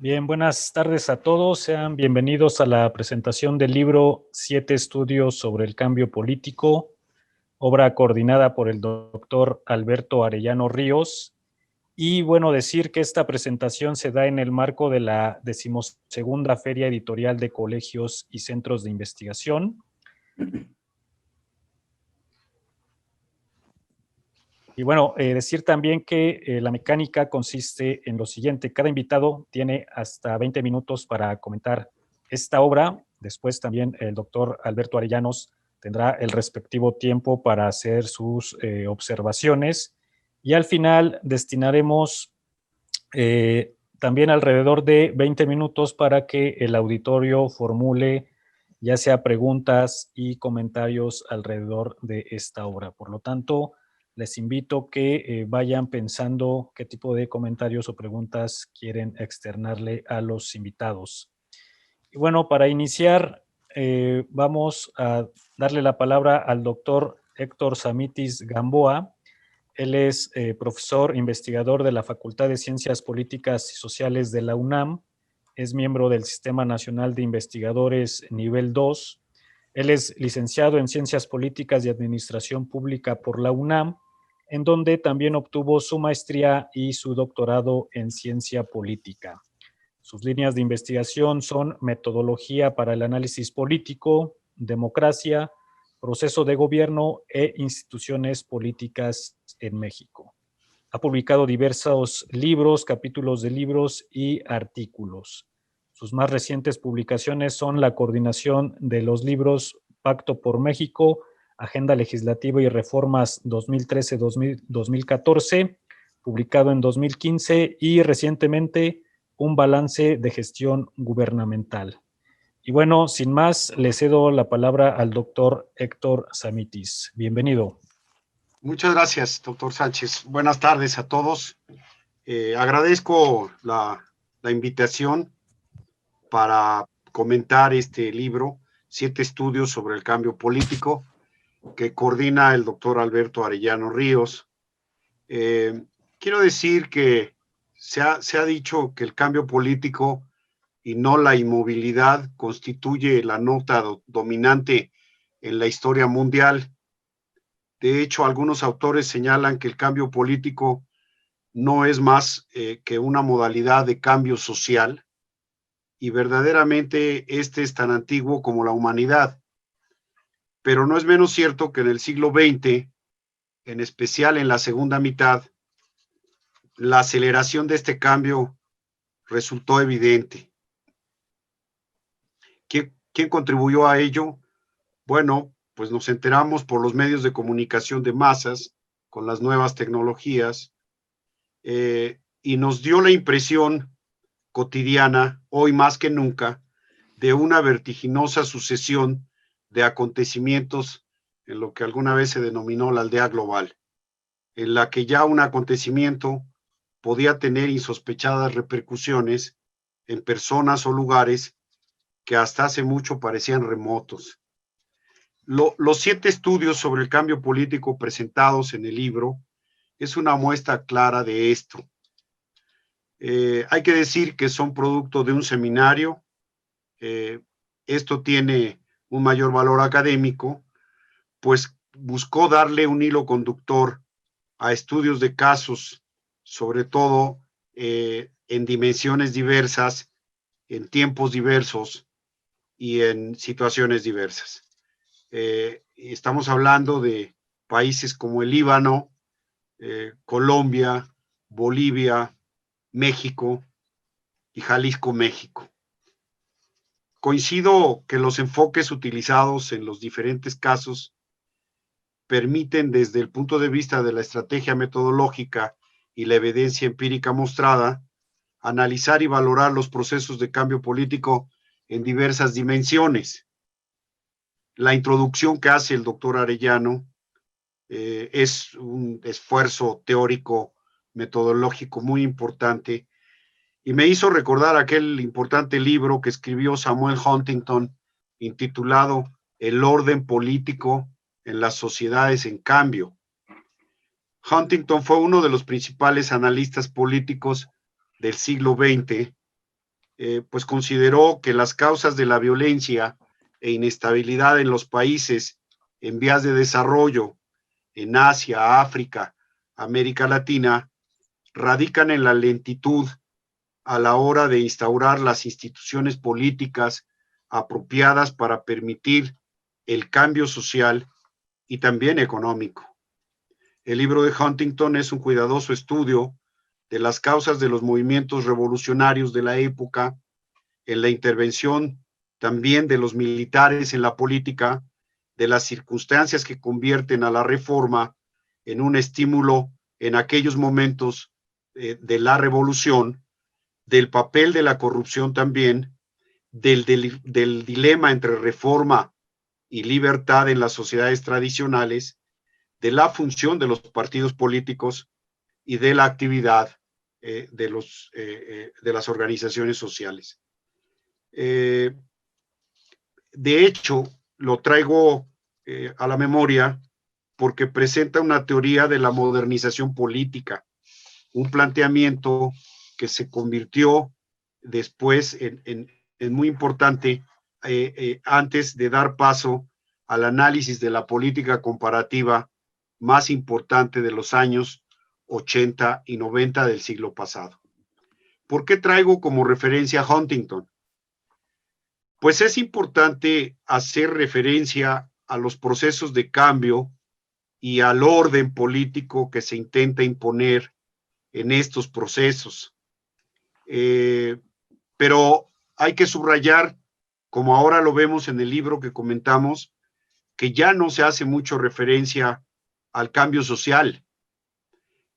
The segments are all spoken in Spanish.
Bien, buenas tardes a todos. Sean bienvenidos a la presentación del libro Siete estudios sobre el cambio político, obra coordinada por el doctor Alberto Arellano Ríos. Y bueno, decir que esta presentación se da en el marco de la 12ª Feria Editorial de Colegios y Centros de Investigación. Y bueno, decir también que la mecánica consiste en lo siguiente: cada invitado tiene hasta 20 minutos para comentar esta obra. Después también el doctor Alberto Arellanos tendrá el respectivo tiempo para hacer sus observaciones. Y al final destinaremos también alrededor de 20 minutos para que el auditorio formule ya sea preguntas y comentarios alrededor de esta obra. Por lo tanto, les invito que vayan pensando qué tipo de comentarios o preguntas quieren externarle a los invitados. Y bueno, para iniciar, vamos a darle la palabra al doctor Héctor Samitis Gamboa. Él es profesor investigador de la Facultad de Ciencias Políticas y Sociales de la UNAM. Es miembro del Sistema Nacional de Investigadores Nivel 2. Él es licenciado en Ciencias Políticas y Administración Pública por la UNAM, en donde también obtuvo su maestría y su doctorado en Ciencia Política. Sus líneas de investigación son metodología para el análisis político, democracia, proceso de gobierno e instituciones políticas en México. Ha publicado diversos libros, capítulos de libros y artículos. Sus más recientes publicaciones son la coordinación de los libros Pacto por México, Agenda Legislativa y Reformas 2013-2014, publicado en 2015, y recientemente un balance de gestión gubernamental. Y bueno, sin más, le cedo la palabra al doctor Héctor Samitis. Bienvenido. Muchas gracias, doctor Sánchez. Buenas tardes a todos. Agradezco la invitación para comentar este libro, 7 estudios sobre el cambio político, que coordina el doctor Alberto Arellano Ríos. Quiero decir que se ha dicho que el cambio político y no la inmovilidad constituye la nota dominante en la historia mundial. De hecho, algunos autores señalan que el cambio político no es más que una modalidad de cambio social, y verdaderamente este es tan antiguo como la humanidad. Pero no es menos cierto que en el siglo XX, en especial en la segunda mitad, la aceleración de este cambio resultó evidente. ¿Quién contribuyó a ello? Bueno, pues nos enteramos por los medios de comunicación de masas, con las nuevas tecnologías, y nos dio la impresión cotidiana, hoy más que nunca, de una vertiginosa sucesión de acontecimientos en lo que alguna vez se denominó la aldea global, en la que ya un acontecimiento podía tener insospechadas repercusiones en personas o lugares que hasta hace mucho parecían remotos. Los 7 estudios sobre el cambio político presentados en el libro es una muestra clara de esto. Hay que decir que son producto de un seminario. Esto tiene un mayor valor académico, pues buscó darle un hilo conductor a estudios de casos, sobre todo en dimensiones diversas, en tiempos diversos y en situaciones diversas. Estamos hablando de países como el Líbano, Colombia, Bolivia, México y Jalisco, México. Coincido que los enfoques utilizados en los diferentes casos permiten, desde el punto de vista de la estrategia metodológica y la evidencia empírica mostrada, analizar y valorar los procesos de cambio político en diversas dimensiones. La introducción que hace el doctor Arellano es un esfuerzo teórico metodológico muy importante, y me hizo recordar aquel importante libro que escribió Samuel Huntington intitulado El orden político en las sociedades en cambio. Huntington fue uno de los principales analistas políticos del siglo XX pues consideró que las causas de la violencia e inestabilidad en los países en vías de desarrollo, en Asia, África, América Latina, radican en la lentitud a la hora de instaurar las instituciones políticas apropiadas para permitir el cambio social y también económico. El libro de Huntington es un cuidadoso estudio de las causas de los movimientos revolucionarios de la época, en la intervención también de los militares en la política, de las circunstancias que convierten a la reforma en un estímulo en aquellos momentos de la revolución, del papel de la corrupción también, del dilema entre reforma y libertad en las sociedades tradicionales, de la función de los partidos políticos y de la actividad de las organizaciones sociales. De hecho, lo traigo a la memoria porque presenta una teoría de la modernización política, un planteamiento que se convirtió después en muy importante antes de dar paso al análisis de la política comparativa más importante de los años 80 y 90 del siglo pasado. ¿Por qué traigo como referencia a Huntington? Pues es importante hacer referencia a los procesos de cambio y al orden político que se intenta imponer en estos procesos. Pero hay que subrayar, como ahora lo vemos en el libro que comentamos, que ya no se hace mucho referencia al cambio social.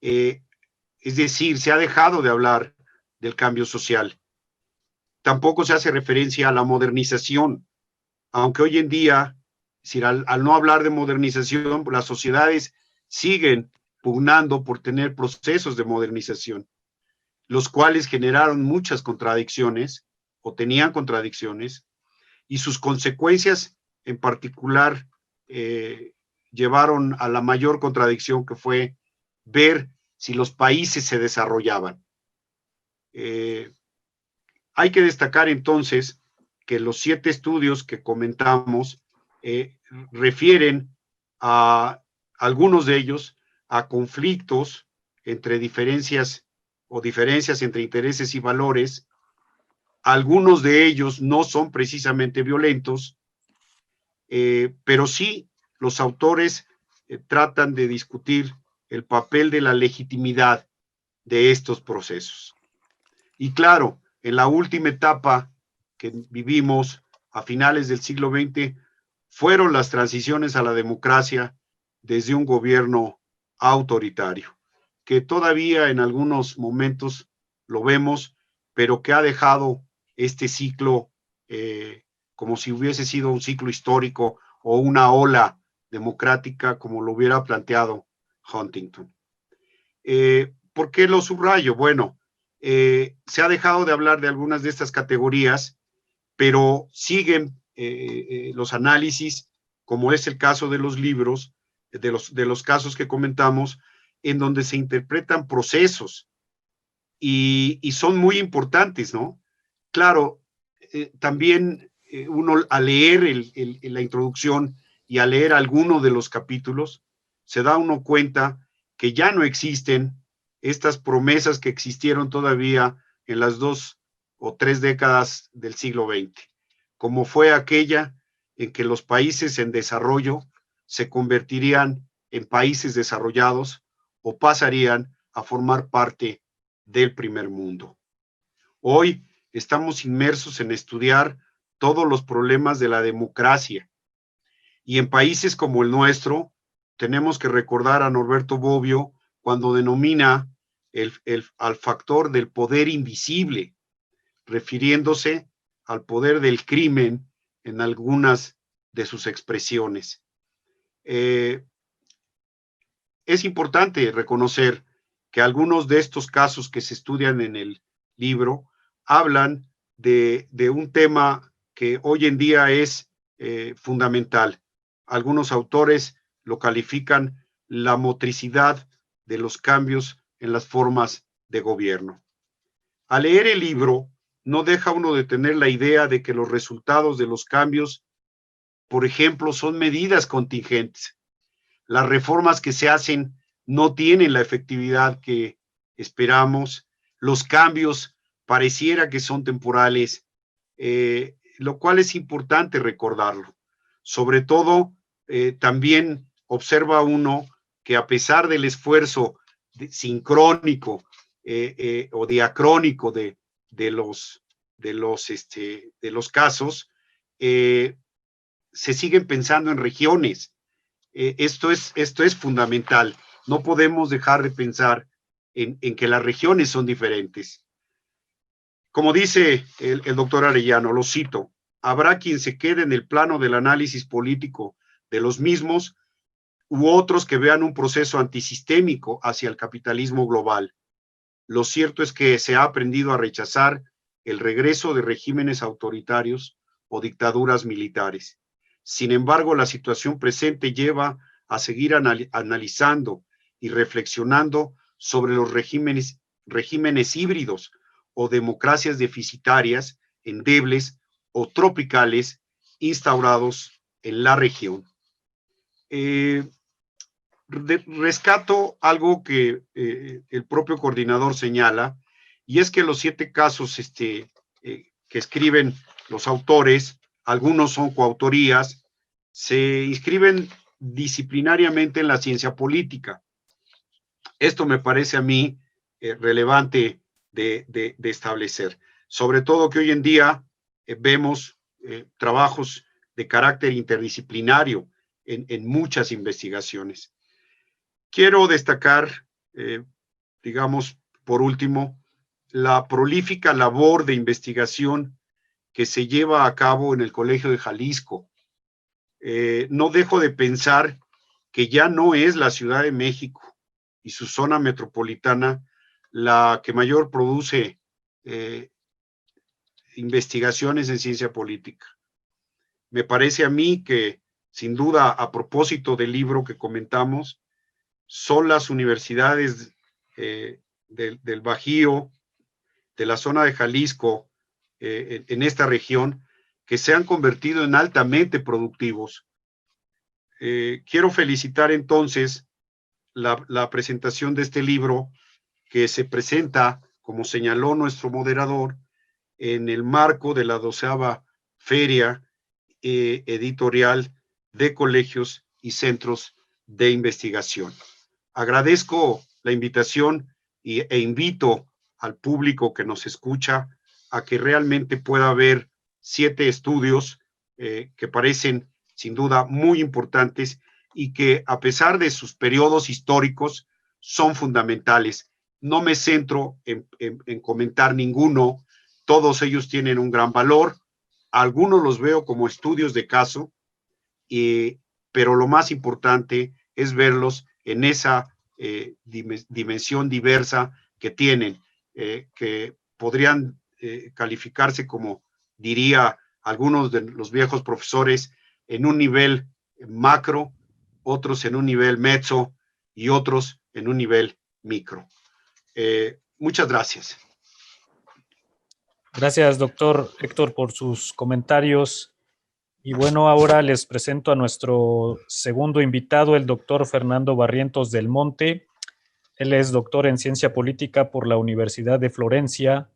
Es decir, se ha dejado de hablar del cambio social. Tampoco se hace referencia a la modernización, aunque hoy en día, es decir, al no hablar de modernización, las sociedades siguen pugnando por tener procesos de modernización, los cuales generaron muchas contradicciones o tenían contradicciones, y sus consecuencias en particular llevaron a la mayor contradicción, que fue ver si los países se desarrollaban. Hay que destacar entonces que los 7 estudios que comentamos refieren a algunos de ellos a conflictos entre diferencias o diferencias entre intereses y valores. Algunos de ellos no son precisamente violentos, pero sí los autores tratan de discutir el papel de la legitimidad de estos procesos. Y claro, en la última etapa que vivimos a finales del siglo XX, fueron las transiciones a la democracia desde un gobierno autoritario, que todavía en algunos momentos lo vemos, pero que ha dejado este ciclo como si hubiese sido un ciclo histórico o una ola democrática, como lo hubiera planteado Huntington. ¿Por qué lo subrayo? Bueno, se ha dejado de hablar de algunas de estas categorías, pero siguen los análisis, como es el caso de los libros, de los casos que comentamos, en donde se interpretan procesos y son muy importantes, ¿no? Claro, también uno al leer la introducción y al leer alguno de los capítulos, se da uno cuenta que ya no existen estas promesas que existieron todavía en las 2 o 3 décadas del siglo XX, como fue aquella en que los países en desarrollo se convertirían en países desarrollados o pasarían a formar parte del primer mundo. Hoy estamos inmersos en estudiar todos los problemas de la democracia, y en países como el nuestro tenemos que recordar a Norberto Bobbio cuando denomina al factor del poder invisible, refiriéndose al poder del crimen en algunas de sus expresiones. Es importante reconocer que algunos de estos casos que se estudian en el libro hablan de un tema que hoy en día es fundamental. Algunos autores lo califican la motricidad de los cambios en las formas de gobierno. Al leer el libro, no deja uno de tener la idea de que los resultados de los cambios, por ejemplo, son medidas contingentes. Las reformas que se hacen no tienen la efectividad que esperamos. Los cambios pareciera que son temporales, lo cual es importante recordarlo. Sobre todo, también observa uno que a pesar del esfuerzo sincrónico o diacrónico de los casos, se siguen pensando en regiones. Esto es fundamental. No podemos dejar de pensar en que las regiones son diferentes. Como dice el doctor Arellano, lo cito, habrá quien se quede en el plano del análisis político de los mismos u otros que vean un proceso antisistémico hacia el capitalismo global. Lo cierto es que se ha aprendido a rechazar el regreso de regímenes autoritarios o dictaduras militares. Sin embargo, la situación presente lleva a seguir analizando y reflexionando sobre los regímenes híbridos o democracias deficitarias, endebles o tropicales instaurados en la región. Rescato algo que el propio coordinador señala, y es que los 7 casos que escriben los autores, algunos son coautorías, se inscriben disciplinariamente en la ciencia política. Esto me parece a mí relevante de establecer. Sobre todo que hoy en día vemos trabajos de carácter interdisciplinario en muchas investigaciones. Quiero destacar, digamos, por último, la prolífica labor de investigación que se lleva a cabo en el Colegio de Jalisco. No dejo de pensar que ya no es la Ciudad de México y su zona metropolitana la que mayor produce investigaciones en ciencia política. Me parece a mí que, sin duda, a propósito del libro que comentamos, son las universidades del Bajío, de la zona de Jalisco, en esta región, que se han convertido en altamente productivos. Quiero felicitar entonces la presentación de este libro, que se presenta, como señaló nuestro moderador, en el marco de la 12ª Feria Editorial de Colegios y Centros de Investigación. Agradezco la invitación e invito al público que nos escucha a que realmente pueda ver 7 estudios que parecen sin duda muy importantes y que a pesar de sus periodos históricos son fundamentales. No me centro en comentar ninguno, todos ellos tienen un gran valor, algunos los veo como estudios de caso, pero lo más importante es verlos en esa dimensión diversa que tienen, que podrían calificarse como, diría algunos de los viejos profesores, en un nivel macro, otros en un nivel meso y otros en un nivel micro. Muchas gracias. Gracias, doctor Héctor, por sus comentarios. Y bueno, ahora les presento a nuestro segundo invitado, el doctor Fernando Barrientos del Monte. Él es doctor en Ciencia Política por la Universidad de Florencia,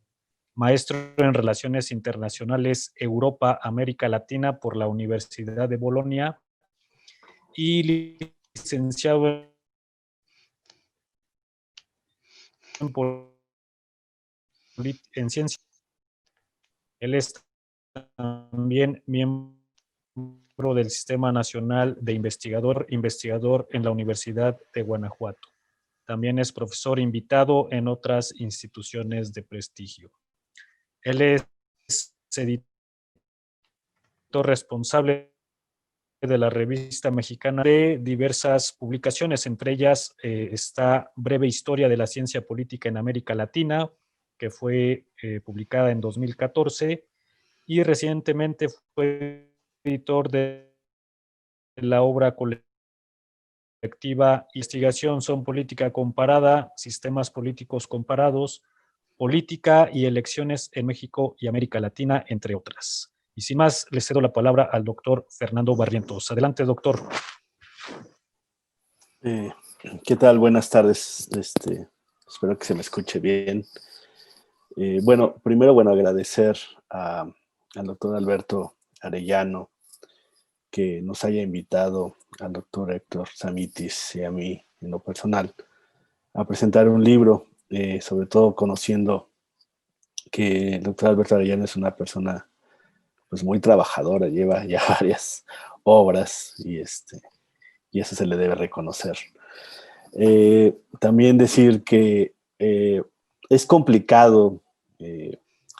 maestro en Relaciones Internacionales Europa, América Latina por la Universidad de Bolonia y licenciado en Ciencia. Él es también miembro del Sistema Nacional de investigador en la Universidad de Guanajuato. También es profesor invitado en otras instituciones de prestigio. Él es editor responsable de la revista mexicana de diversas publicaciones, entre ellas está Breve Historia de la Ciencia Política en América Latina, que fue publicada en 2014, y recientemente fue editor de la obra colectiva Investigación son política comparada, sistemas políticos comparados, política y elecciones en México y América Latina, entre otras. Y sin más, le cedo la palabra al doctor Fernando Barrientos. Adelante, doctor. ¿Qué tal? Buenas tardes. Espero que se me escuche bien. Bueno, primero, agradecer al doctor Alberto Arellano que nos haya invitado al doctor Héctor Samitis y a mí en lo personal a presentar un libro, sobre todo conociendo que el doctor Alberto Arellano es una persona pues muy trabajadora, lleva ya varias obras y eso se le debe reconocer. También decir que es complicado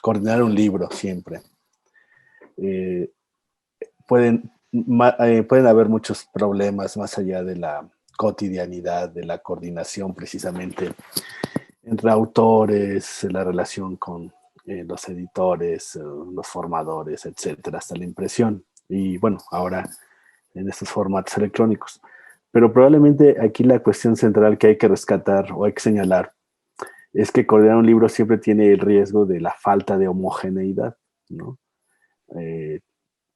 coordinar un libro siempre. Pueden haber muchos problemas más allá de la cotidianidad, de la coordinación precisamente entre autores, la relación con los editores, los formadores, etcétera, hasta la impresión. Y bueno, ahora en estos formatos electrónicos. Pero probablemente aquí la cuestión central que hay que rescatar o hay que señalar es que coordinar un libro siempre tiene el riesgo de la falta de homogeneidad, ¿no?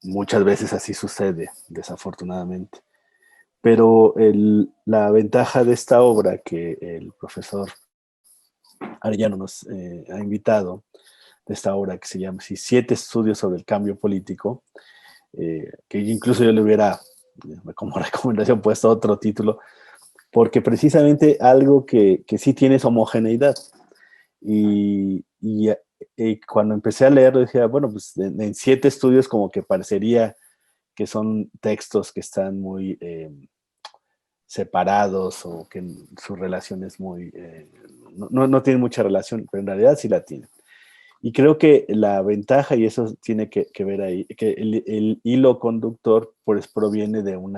Muchas veces así sucede, desafortunadamente. Pero la ventaja de esta obra que el profesor Arellano nos ha invitado, de esta obra que se llama 7 estudios sobre el cambio político, que incluso yo le hubiera como recomendación puesto otro título, porque precisamente algo que sí tiene es homogeneidad. Y cuando empecé a leer, decía, bueno, pues en 7 estudios como que parecería que son textos que están muy separados o que su relación es muy... no tienen mucha relación, pero en realidad sí la tienen. Y creo que la ventaja, y eso tiene que ver ahí, que el hilo conductor pues proviene de un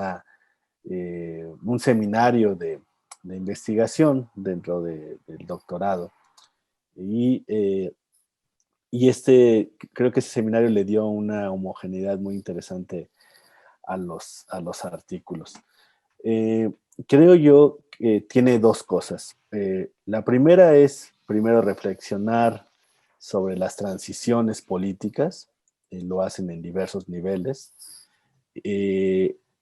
seminario de investigación dentro del doctorado. Y creo que ese seminario le dio una homogeneidad muy interesante a los artículos. Creo yo que tiene 2 cosas. La primera es, primero, reflexionar sobre las transiciones políticas, lo hacen en diversos niveles,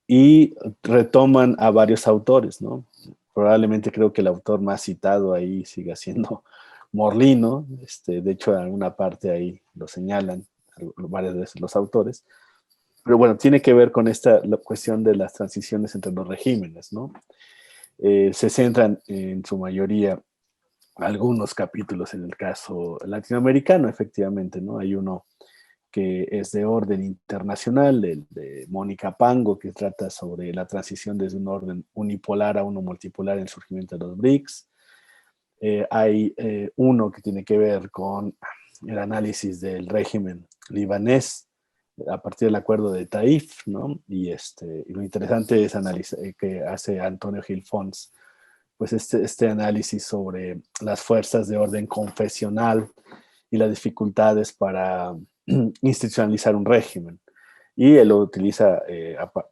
y retoman a varios autores, ¿no? Probablemente creo que el autor más citado ahí siga siendo Morlino, de hecho en alguna parte ahí lo señalan varias veces los autores, pero bueno, tiene que ver con la cuestión de las transiciones entre los regímenes, ¿no? Se centran en su mayoría algunos capítulos en el caso latinoamericano, efectivamente, ¿no? Hay uno que es de orden internacional, el de Mónica Pango, que trata sobre la transición desde un orden unipolar a uno multipolar en el surgimiento de los BRICS. Hay uno que tiene que ver con el análisis del régimen libanés a partir del acuerdo de Taif, ¿no? Y lo interesante es que hace Antonio Gil Fons, pues este análisis sobre las fuerzas de orden confesional y las dificultades para institucionalizar un régimen. Y él lo utiliza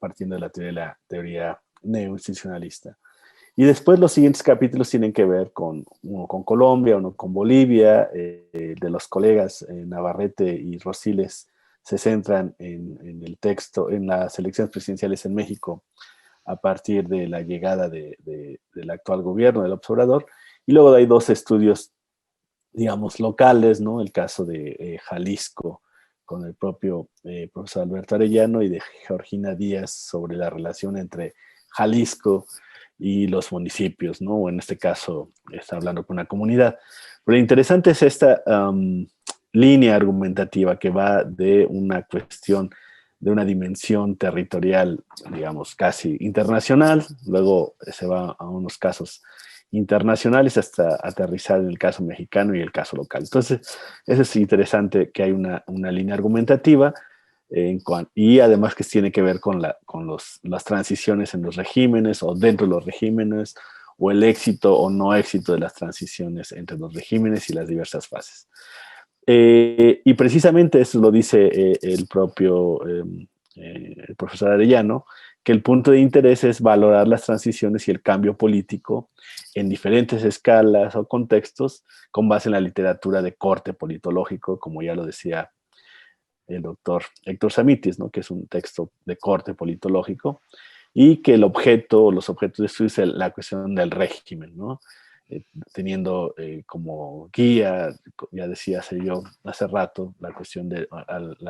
partiendo de la teoría neoinstitucionalista. Y después los siguientes capítulos tienen que ver uno con Colombia, uno con Bolivia, de los colegas Navarrete y Rosiles se centran en el texto, en las elecciones presidenciales en México a partir de la llegada del actual gobierno, del observador, y luego hay 2 estudios, digamos, locales, ¿no? El caso de Jalisco, con el propio profesor Alberto Arellano, y de Georgina Díaz sobre la relación entre Jalisco y los municipios, ¿no? O en este caso, está hablando con una comunidad. Pero lo interesante es esta línea argumentativa que va de una cuestión de una dimensión territorial, digamos, casi internacional, luego se va a unos casos internacionales hasta aterrizar en el caso mexicano y el caso local. Entonces, eso es interesante que hay una línea argumentativa y además que tiene que ver con las transiciones en los regímenes o dentro de los regímenes o el éxito o no éxito de las transiciones entre los regímenes y las diversas fases. Y precisamente eso lo dice el propio el profesor Arellano, que el punto de interés es valorar las transiciones y el cambio político en diferentes escalas o contextos con base en la literatura de corte politológico, como ya lo decía el doctor Héctor Samitis, ¿no? Que es un texto de corte politológico, y que el objeto, los objetos de estudio es la cuestión del régimen, ¿no? Teniendo como guía, ya decía yo hace rato, la cuestión de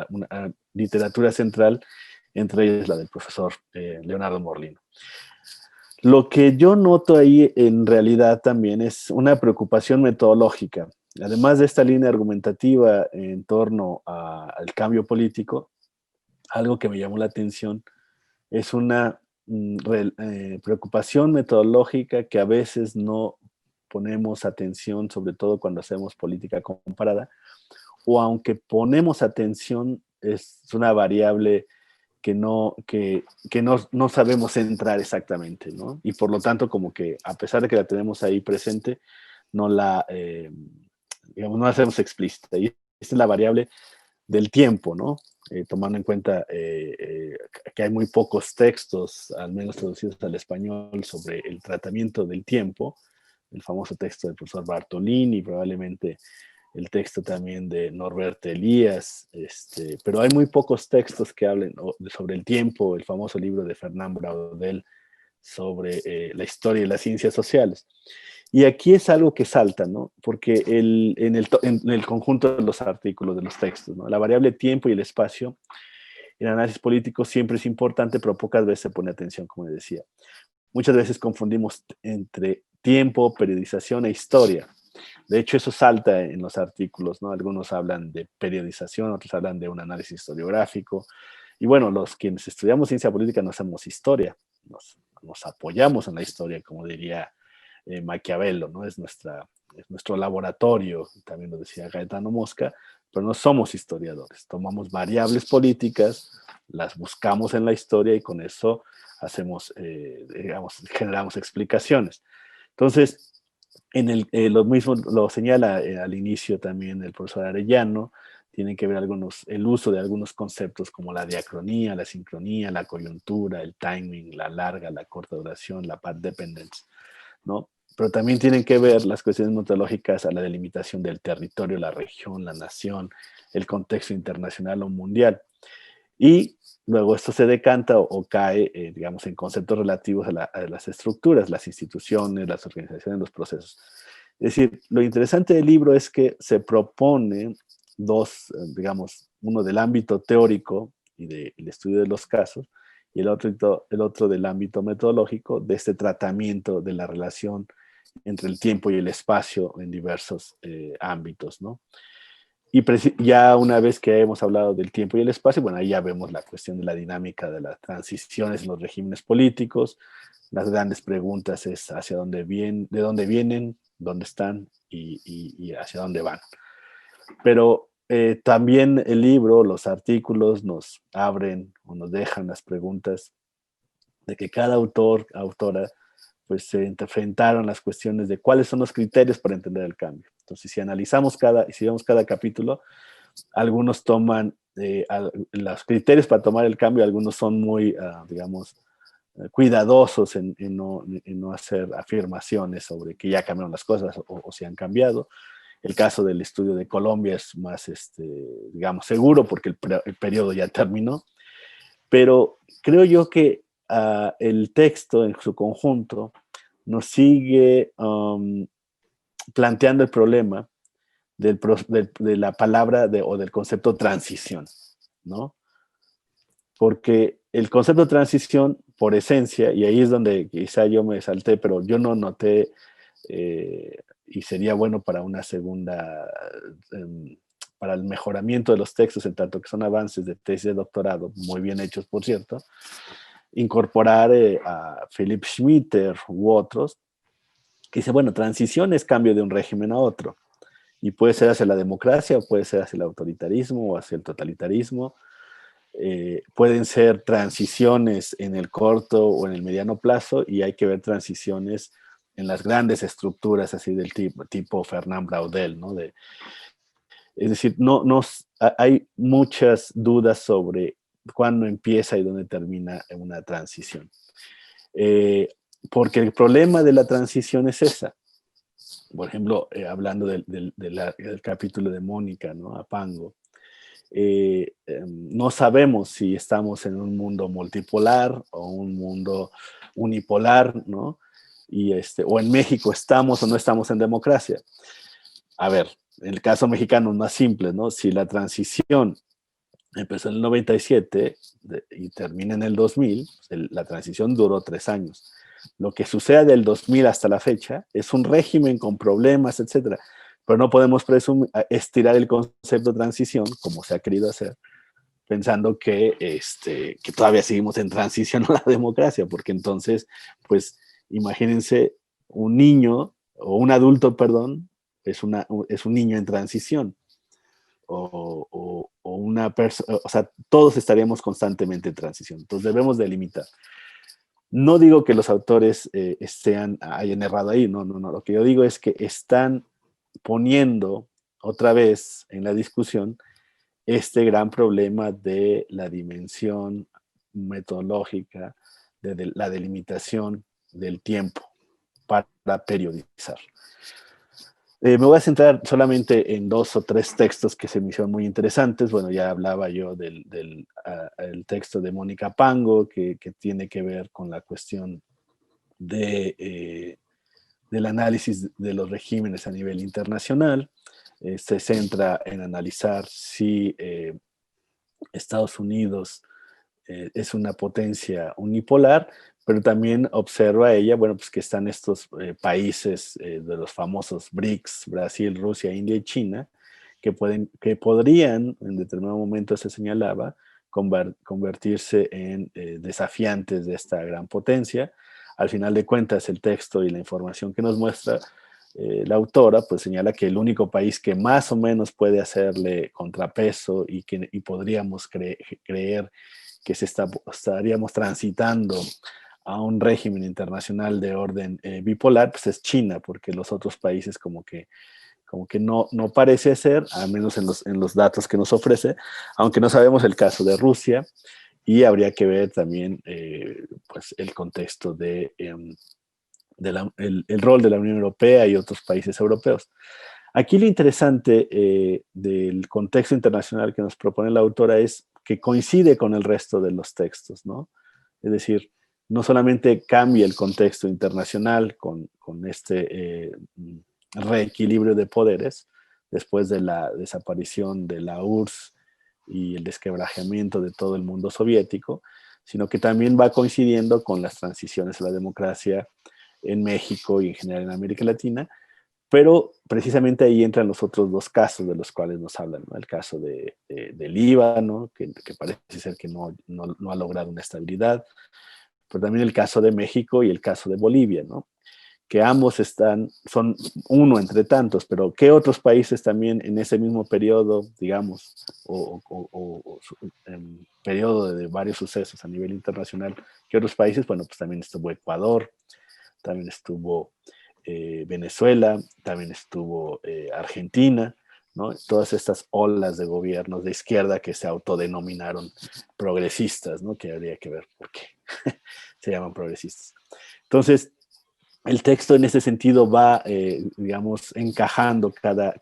una literatura central, entre ellas la del profesor Leonardo Morlino. Lo que yo noto ahí en realidad también es una preocupación metodológica. Además de esta línea argumentativa en torno al cambio político, algo que me llamó la atención es una preocupación metodológica que a veces no ponemos atención, sobre todo cuando hacemos política comparada, o aunque ponemos atención, es una variable que no sabemos centrar exactamente, ¿no? Y por lo tanto, como que a pesar de que la tenemos ahí presente, no la, digamos, no la hacemos explícita. Y esta es la variable del tiempo, ¿no? Tomando en cuenta que hay muy pocos textos, al menos traducidos al español, sobre el tratamiento del tiempo, el famoso texto del profesor Bartolini, probablemente el texto también de Norberto Elías, pero hay muy pocos textos que hablen sobre el tiempo, el famoso libro de Fernand Braudel sobre la historia y las ciencias sociales. Y aquí es algo que salta, ¿no? Porque en el conjunto de los artículos, de los textos, ¿no? La variable tiempo y el espacio en análisis político siempre es importante, pero pocas veces se pone atención, como decía. Muchas veces confundimos entre tiempo, periodización e historia. De hecho, eso salta en los artículos, ¿no? Algunos hablan de periodización, otros hablan de un análisis historiográfico. Y bueno, los quienes estudiamos ciencia política no hacemos historia, nos apoyamos en la historia, como diría Maquiavelo, ¿no? Es nuestro laboratorio, también lo decía Gaetano Mosca, pero no somos historiadores. Tomamos variables políticas, las buscamos en la historia y con eso hacemos, digamos, generamos explicaciones. Entonces, lo mismo lo señala al inicio también el profesor Arellano, tienen que ver el uso de algunos conceptos como la diacronía, la sincronía, la coyuntura, el timing, la larga, la corta duración, la path dependence, ¿no? Pero también tienen que ver las cuestiones metodológicas a la delimitación del territorio, la región, la nación, el contexto internacional o mundial. Y luego esto se decanta o cae, digamos, en conceptos relativos a las estructuras, las instituciones, las organizaciones, los procesos. Es decir, lo interesante del libro es que se propone dos, digamos, uno del ámbito teórico y del estudio de los casos, y el otro del ámbito metodológico, de este tratamiento de la relación entre el tiempo y el espacio en diversos ámbitos, ¿no? Y ya una vez que hemos hablado del tiempo y el espacio, bueno, ahí ya vemos la cuestión de la dinámica de las transiciones en los regímenes políticos. Las grandes preguntas es de dónde vienen, dónde están y hacia dónde van. Pero también el libro, los artículos nos abren o nos dejan las preguntas de que cada autora, pues se enfrentaron las cuestiones de cuáles son los criterios para entender el cambio. Entonces, si vemos cada capítulo, algunos toman los criterios para tomar el cambio, algunos son muy, digamos, cuidadosos en no hacer afirmaciones sobre que ya cambiaron las cosas o si han cambiado. El caso del estudio de Colombia es más, digamos, seguro porque el periodo ya terminó. Pero creo yo que el texto en su conjunto nos sigue planteando el problema de la palabra o del concepto transición, ¿no? Porque el concepto transición, por esencia, y ahí es donde quizá yo me salté, pero yo no noté, y sería bueno para una segunda, para el mejoramiento de los textos, en tanto que son avances de tesis de doctorado, muy bien hechos, por cierto, incorporar a Philipp Schmitter u otros, que dice, bueno, transición es cambio de un régimen a otro, y puede ser hacia la democracia, o puede ser hacia el autoritarismo, o hacia el totalitarismo. Pueden ser transiciones en el corto o en el mediano plazo, y hay que ver transiciones en las grandes estructuras así del tipo Fernand Braudel, ¿no? Es decir, hay muchas dudas sobre cuándo empieza y dónde termina una transición. porque el problema de la transición es esa. Por ejemplo, hablando del capítulo de Mónica, ¿no? Apango, no sabemos si estamos en un mundo multipolar o un mundo unipolar, ¿no? O en México estamos o no estamos en democracia. A ver, en el caso mexicano es más simple, ¿no? Si la transición empezó en el 97 y termina en el 2000, la transición duró 3 años. Lo que suceda del 2000 hasta la fecha es un régimen con problemas, etcétera. Pero no podemos estirar el concepto de transición, como se ha querido hacer, pensando que todavía seguimos en transición a la democracia, porque entonces, pues, imagínense un niño, o un adulto, perdón, es un niño en transición. O una persona, o sea, todos estaríamos constantemente en transición. Entonces debemos delimitar. No digo que los autores hayan errado ahí, no. Lo que yo digo es que están poniendo otra vez en la discusión este gran problema de la dimensión metodológica, de la delimitación del tiempo para periodizar. Me voy a centrar solamente en 2 o 3 textos que se me hicieron muy interesantes. Bueno, ya hablaba yo del el texto de Mónica Apango, que tiene que ver con la cuestión del análisis de los regímenes a nivel internacional. Se centra en analizar si Estados Unidos es una potencia unipolar, pero también observa ella, bueno, pues que están estos países de los famosos BRICS, Brasil, Rusia, India y China, que podrían, en determinado momento se señalaba, convertirse en desafiantes de esta gran potencia. Al final de cuentas, el texto y la información que nos muestra la autora, pues señala que el único país que más o menos puede hacerle contrapeso y podríamos creer que estaríamos transitando a un régimen internacional de orden bipolar, pues es China, porque los otros países como que no parece ser, al menos en los datos que nos ofrece, aunque no sabemos el caso de Rusia, y habría que ver también pues el contexto el rol de la Unión Europea y otros países europeos. Aquí lo interesante del contexto internacional que nos propone la autora es que coincide con el resto de los textos, ¿no? Es decir, no solamente cambia el contexto internacional con este reequilibrio de poderes después de la desaparición de la URSS y el desquebrajamiento de todo el mundo soviético, sino que también va coincidiendo con las transiciones a la democracia en México y en general en América Latina, pero precisamente ahí entran los otros 2 casos de los cuales nos hablan, ¿no? El caso del Líbano, que parece ser que no ha logrado una estabilidad, pero también el caso de México y el caso de Bolivia, ¿no? Que ambos son uno entre tantos, pero ¿qué otros países también en ese mismo periodo, digamos, periodo de varios sucesos a nivel internacional, qué otros países? Bueno, pues también estuvo Ecuador, también estuvo Venezuela, también estuvo Argentina, ¿no? Todas estas olas de gobiernos de izquierda que se autodenominaron progresistas, ¿no? Que habría que ver por qué se llaman progresistas. Entonces, el texto en ese sentido va, digamos, encajando cada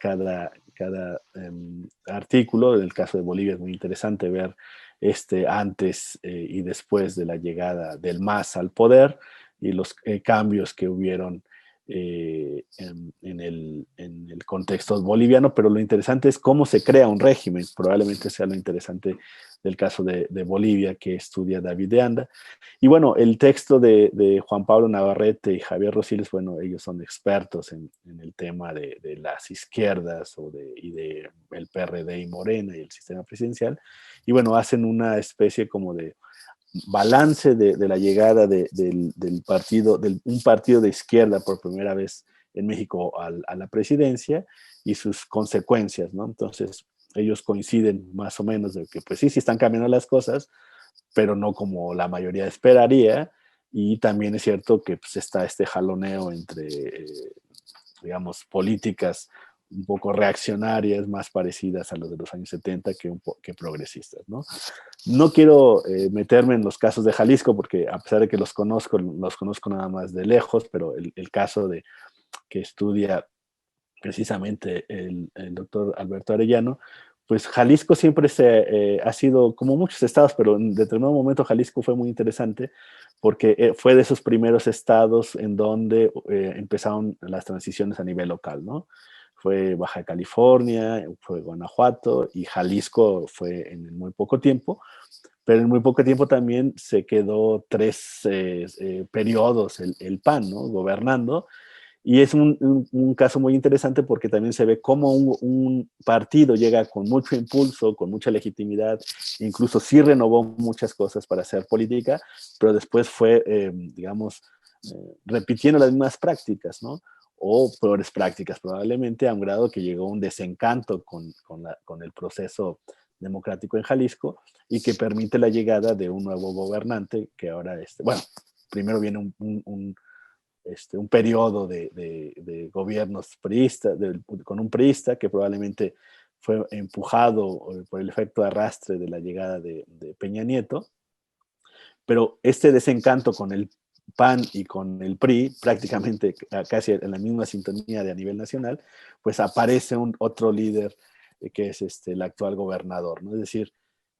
artículo. En el caso de Bolivia es muy interesante ver antes y después de la llegada del MAS al poder y los cambios que hubieron en el contexto boliviano, pero lo interesante es cómo se crea un régimen. Probablemente sea lo interesante del caso de Bolivia que estudia David de Anda. Y bueno, el texto de Juan Pablo Navarrete y Javier Rosiles, bueno, ellos son expertos en el tema de las izquierdas y de el PRD y Morena y el sistema presidencial. Y bueno, hacen una especie como de balance de la llegada del partido, un partido de izquierda por primera vez en México a la presidencia y sus consecuencias, ¿no? Entonces, ellos coinciden más o menos de que, pues sí están cambiando las cosas, pero no como la mayoría esperaría, y también es cierto que pues, está este jaloneo entre, digamos, políticas un poco reaccionarias, más parecidas a los de los años 70 que progresistas, ¿no? No quiero meterme en los casos de Jalisco, porque a pesar de que los conozco nada más de lejos, pero el caso que estudia precisamente el doctor Alberto Arellano, pues Jalisco siempre ha sido, como muchos estados, pero en determinado momento Jalisco fue muy interesante porque fue de esos primeros estados en donde empezaron las transiciones a nivel local, ¿no? Fue Baja California, fue Guanajuato y Jalisco fue en muy poco tiempo, pero en muy poco tiempo también se quedó 3 periodos el PAN, ¿no? Gobernando. Y es un caso muy interesante porque también se ve cómo un partido llega con mucho impulso, con mucha legitimidad, incluso sí renovó muchas cosas para hacer política, pero después fue, digamos, repitiendo las mismas prácticas, ¿no? O peores prácticas probablemente, a un grado que llegó un desencanto con el proceso democrático en Jalisco y que permite la llegada de un nuevo gobernante que ahora, bueno, primero viene un periodo de gobiernos priistas, con un priista que probablemente fue empujado por el efecto arrastre de la llegada de Peña Nieto, pero este desencanto con el PAN y con el PRI, prácticamente casi en la misma sintonía a nivel nacional, pues aparece otro líder que es el actual gobernador, ¿no? Es decir,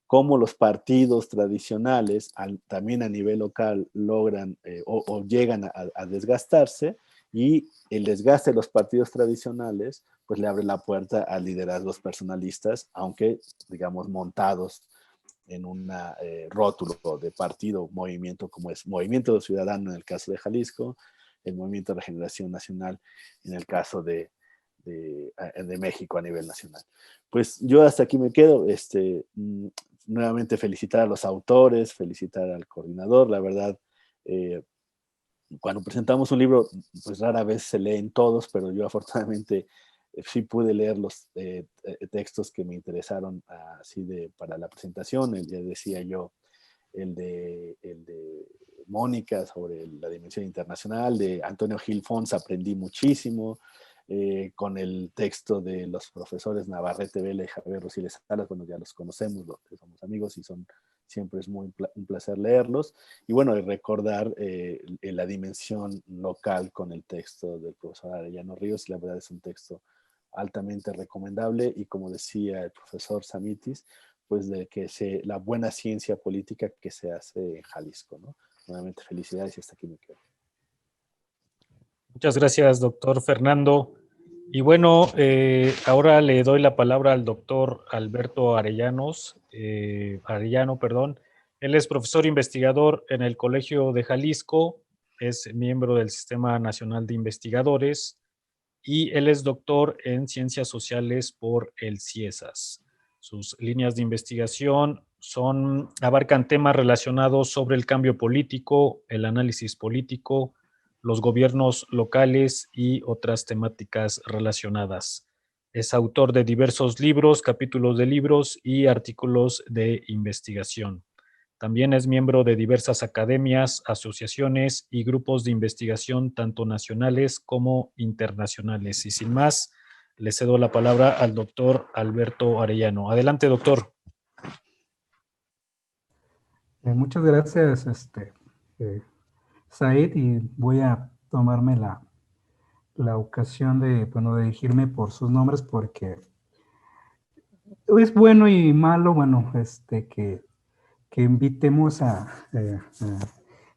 cómo los partidos tradicionales, también a nivel local, logran o llegan a desgastarse, y el desgaste de los partidos tradicionales pues le abre la puerta a liderazgos personalistas, aunque digamos montados en un rótulo de partido, movimiento, como es Movimiento Ciudadano en el caso de Jalisco, el Movimiento de Regeneración Nacional en el caso de México a nivel nacional. Pues yo hasta aquí me quedo. Nuevamente felicitar a los autores, felicitar al coordinador. La verdad, cuando presentamos un libro, pues rara vez se leen todos, pero yo afortunadamente sí pude leer los textos que me interesaron así para la presentación. Ya decía yo, el de Mónica sobre la dimensión internacional, de Antonio Gil Fons aprendí muchísimo, con el texto de los profesores Navarrete Vela y Javier Rosiles Salas, bueno, ya los conocemos, somos amigos y siempre es un placer leerlos. Y bueno, recordar la dimensión local con el texto del profesor Arellano Ríos. La verdad es un texto altamente recomendable, y como decía el profesor Samitis, pues de que la buena ciencia política que se hace en Jalisco, ¿no? Nuevamente felicidades y hasta aquí me quedo. Muchas gracias, doctor Fernando. Y bueno, ahora le doy la palabra al doctor Alberto Arellano. Él es profesor investigador en el Colegio de Jalisco, es miembro del Sistema Nacional de Investigadores y él es doctor en Ciencias Sociales por el CIESAS. Sus líneas de investigación abarcan temas relacionados sobre el cambio político, el análisis político, los gobiernos locales y otras temáticas relacionadas. Es autor de diversos libros, capítulos de libros y artículos de investigación. También es miembro de diversas academias, asociaciones y grupos de investigación, tanto nacionales como internacionales. Y sin más, le cedo la palabra al doctor Alberto Arellano. Adelante, doctor. Muchas gracias, Said, y voy a tomarme la ocasión de dirigirme por sus nombres, porque es bueno y malo, que invitemos a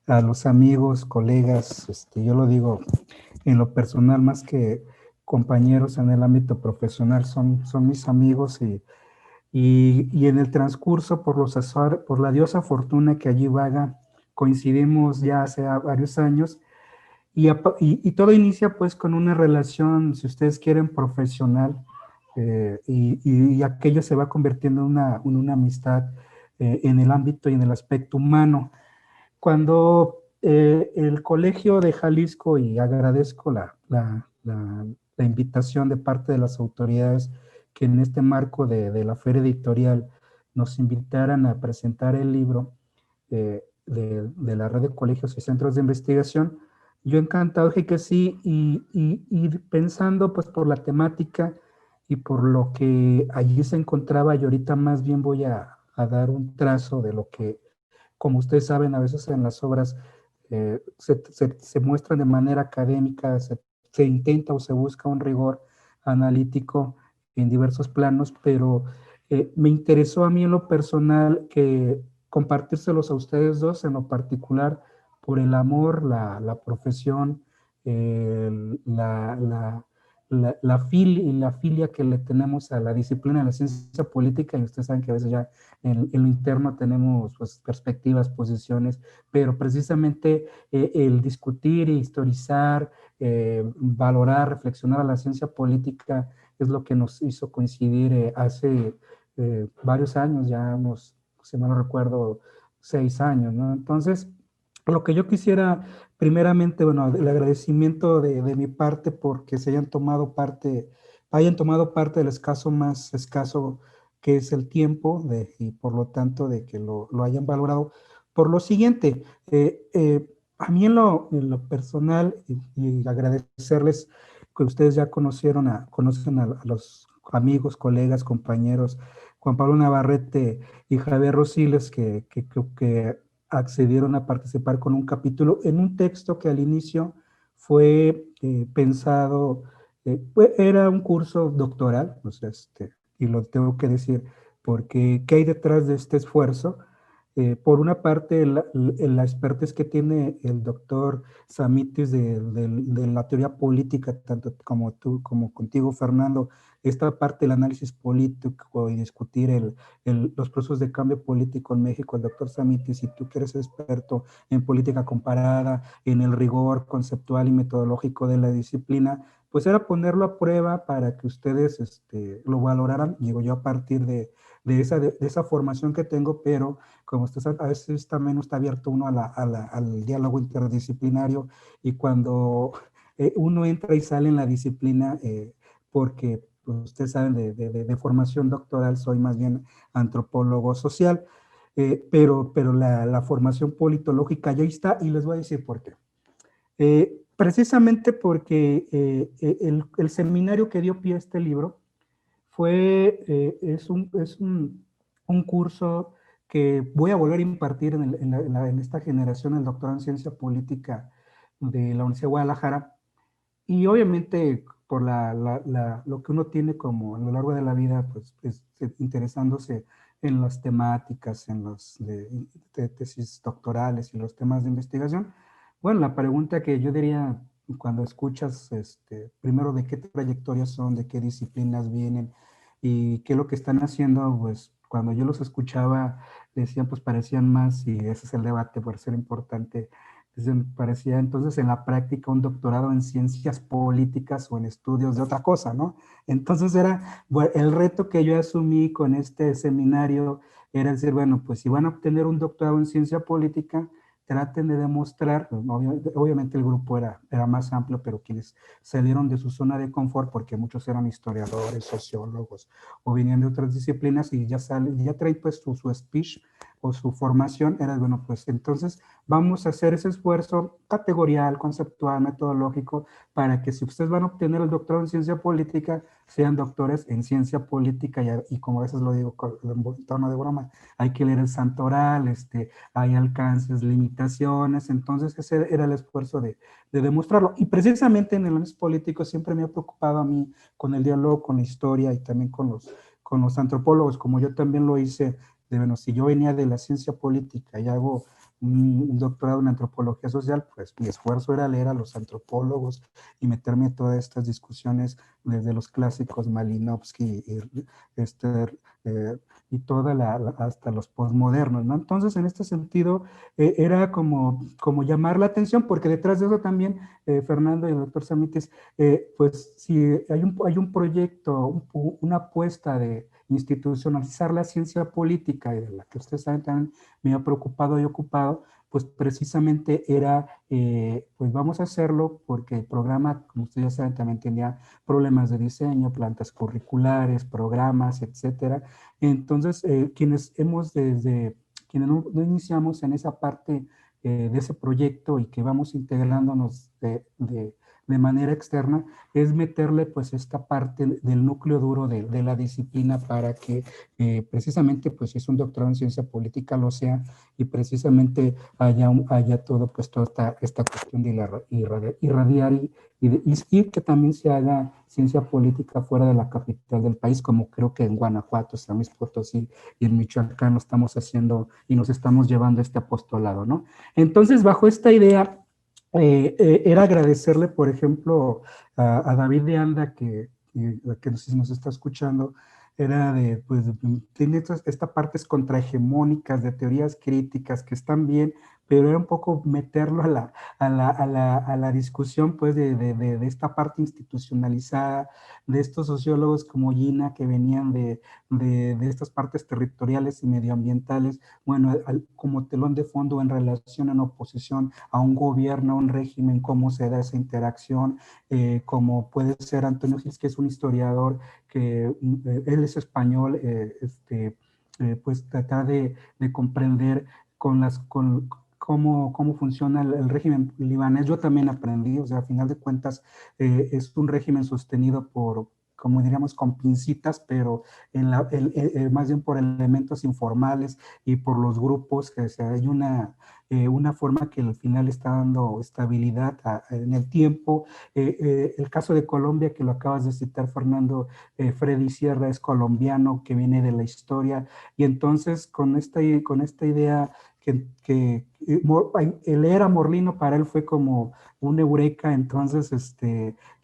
los amigos, colegas, yo lo digo en lo personal, más que compañeros en el ámbito profesional, son mis amigos, y en el transcurso, por la diosa fortuna que allí vaga, coincidimos ya hace varios años, y todo inicia pues con una relación, si ustedes quieren, profesional, y aquello se va convirtiendo en una amistad en el ámbito y en el aspecto humano. Cuando el Colegio de Jalisco, y agradezco la invitación de parte de las autoridades que en este marco de la Feria Editorial nos invitaran a presentar el libro de la Red de Colegios y Centros de Investigación, yo encantado dije que sí, y pensando pues por la temática y por lo que allí se encontraba, y ahorita más bien voy a dar un trazo de lo que, como ustedes saben, a veces en las obras se muestran de manera académica, se intenta o se busca un rigor analítico en diversos planos, pero me interesó a mí en lo personal que compartírselos a ustedes dos, en lo particular por el amor, la profesión, eh, la, la, la filia que le tenemos a la disciplina de la ciencia política, y ustedes saben que a veces ya en lo interno tenemos pues, perspectivas, posiciones, pero precisamente el discutir, historizar, valorar, reflexionar a la ciencia política es lo que nos hizo coincidir hace varios años, ya unos, si mal no recuerdo, 6 años, ¿no? Entonces, lo que yo quisiera, primeramente, bueno, el agradecimiento de mi parte porque se hayan tomado parte del escaso más escaso que es el tiempo, y por lo tanto de que lo hayan valorado. Por lo siguiente, a mí en lo personal, y agradecerles que ustedes ya conocen a los amigos, colegas, compañeros, Juan Pablo Navarrete y Javier Rosiles, que accedieron a participar con un capítulo en un texto que al inicio fue pensado, era un curso doctoral, o sea, y lo tengo que decir, porque ¿qué hay detrás de este esfuerzo? Por una parte, la expertise que tiene el doctor Samitis de la teoría política, tanto como tú, como contigo, Fernando, esta parte del análisis político y discutir los procesos de cambio político en México, el doctor Samitis, y tú que eres experto en política comparada, en el rigor conceptual y metodológico de la disciplina, pues era ponerlo a prueba para que ustedes lo valoraran, digo yo, a partir de esa formación que tengo, pero como usted sabe, a veces también está abierto uno al diálogo interdisciplinario, y cuando uno entra y sale en la disciplina, porque pues, ustedes saben, de formación doctoral soy más bien antropólogo social, pero la formación politológica ya está, y les voy a decir por qué. Precisamente porque el seminario que dio pie a este libro es un curso que voy a volver a impartir en esta generación, el doctorado en ciencia política de la Universidad de Guadalajara, y obviamente por lo que uno tiene como a lo largo de la vida, pues interesándose en las temáticas, en los de tesis doctorales y los temas de investigación. Bueno, la pregunta que yo diría cuando escuchas, primero, de qué trayectorias son, de qué disciplinas vienen y qué es lo que están haciendo, pues cuando yo los escuchaba, decían, pues parecían más, y ese es el debate, por ser importante, parecía entonces en la práctica un doctorado en ciencias políticas o en estudios de otra cosa, ¿no? Entonces bueno, el reto que yo asumí con este seminario era decir, bueno, pues si van a obtener un doctorado en ciencia política, traten de demostrar, pues, obviamente el grupo era más amplio, pero quienes salieron de su zona de confort, porque muchos eran historiadores, sociólogos, o venían de otras disciplinas, y ya traen pues su speech o su formación, era bueno, pues entonces vamos a hacer ese esfuerzo categorial, conceptual, metodológico, para que si ustedes van a obtener el doctorado en ciencia política, sean doctores en ciencia política, y como a veces lo digo en tono de broma, hay que leer el santo oral, hay alcances, limitaciones, entonces ese era el esfuerzo de demostrarlo. Y precisamente en el análisis político siempre me ha preocupado a mí con el diálogo, con la historia y también con los antropólogos, como yo también lo hice, bueno, si yo venía de la ciencia política y hago un doctorado en antropología social, pues mi esfuerzo era leer a los antropólogos y meterme a todas estas discusiones desde los clásicos, Malinowski y hasta los postmodernos, ¿no? Entonces, en este sentido, era como llamar la atención, porque detrás de eso también, Fernando y el doctor Samitis, pues si hay un proyecto, una apuesta de institucionalizar la ciencia política, y de la que ustedes saben también me ha preocupado y ocupado, pues precisamente era, pues vamos a hacerlo porque el programa, como ustedes ya saben, también tenía problemas de diseño, plantas curriculares, programas, etcétera. Entonces, quienes no iniciamos en esa parte de ese proyecto y que vamos integrándonos de manera externa, es meterle pues esta parte del núcleo duro de la disciplina para que precisamente pues es un doctorado en ciencia política lo sea y precisamente haya todo pues toda esta cuestión de irradiar y que también se haga ciencia política fuera de la capital del país, como creo que en Guanajuato, San Luis Potosí y en Michoacán lo estamos haciendo y nos estamos llevando este apostolado, ¿no? Entonces, bajo esta idea, era agradecerle, por ejemplo, a David de Anda, que nos está escuchando, era pues, tiene esta partes contrahegemónicas de teorías críticas que están bien, pero era un poco meterlo a la discusión, pues, de esta parte institucionalizada, de estos sociólogos como Gina, que venían de estas partes territoriales y medioambientales, bueno, como telón de fondo en relación, en oposición a un gobierno, a un régimen, cómo se da esa interacción, como puede ser Antonio Gils, que es un historiador, que él es español, pues tratar de comprender cómo funciona el régimen libanés. Yo también aprendí, o sea, a final de cuentas, es un régimen sostenido por, como diríamos, con pincitas, pero más bien por elementos informales y por los grupos, que hay una forma que al final está dando estabilidad en el tiempo. El caso de Colombia, que lo acabas de citar, Fernando, Freddy Sierra es colombiano, que viene de la historia, y entonces con esta idea leer a Morlino para él fue como un eureka, entonces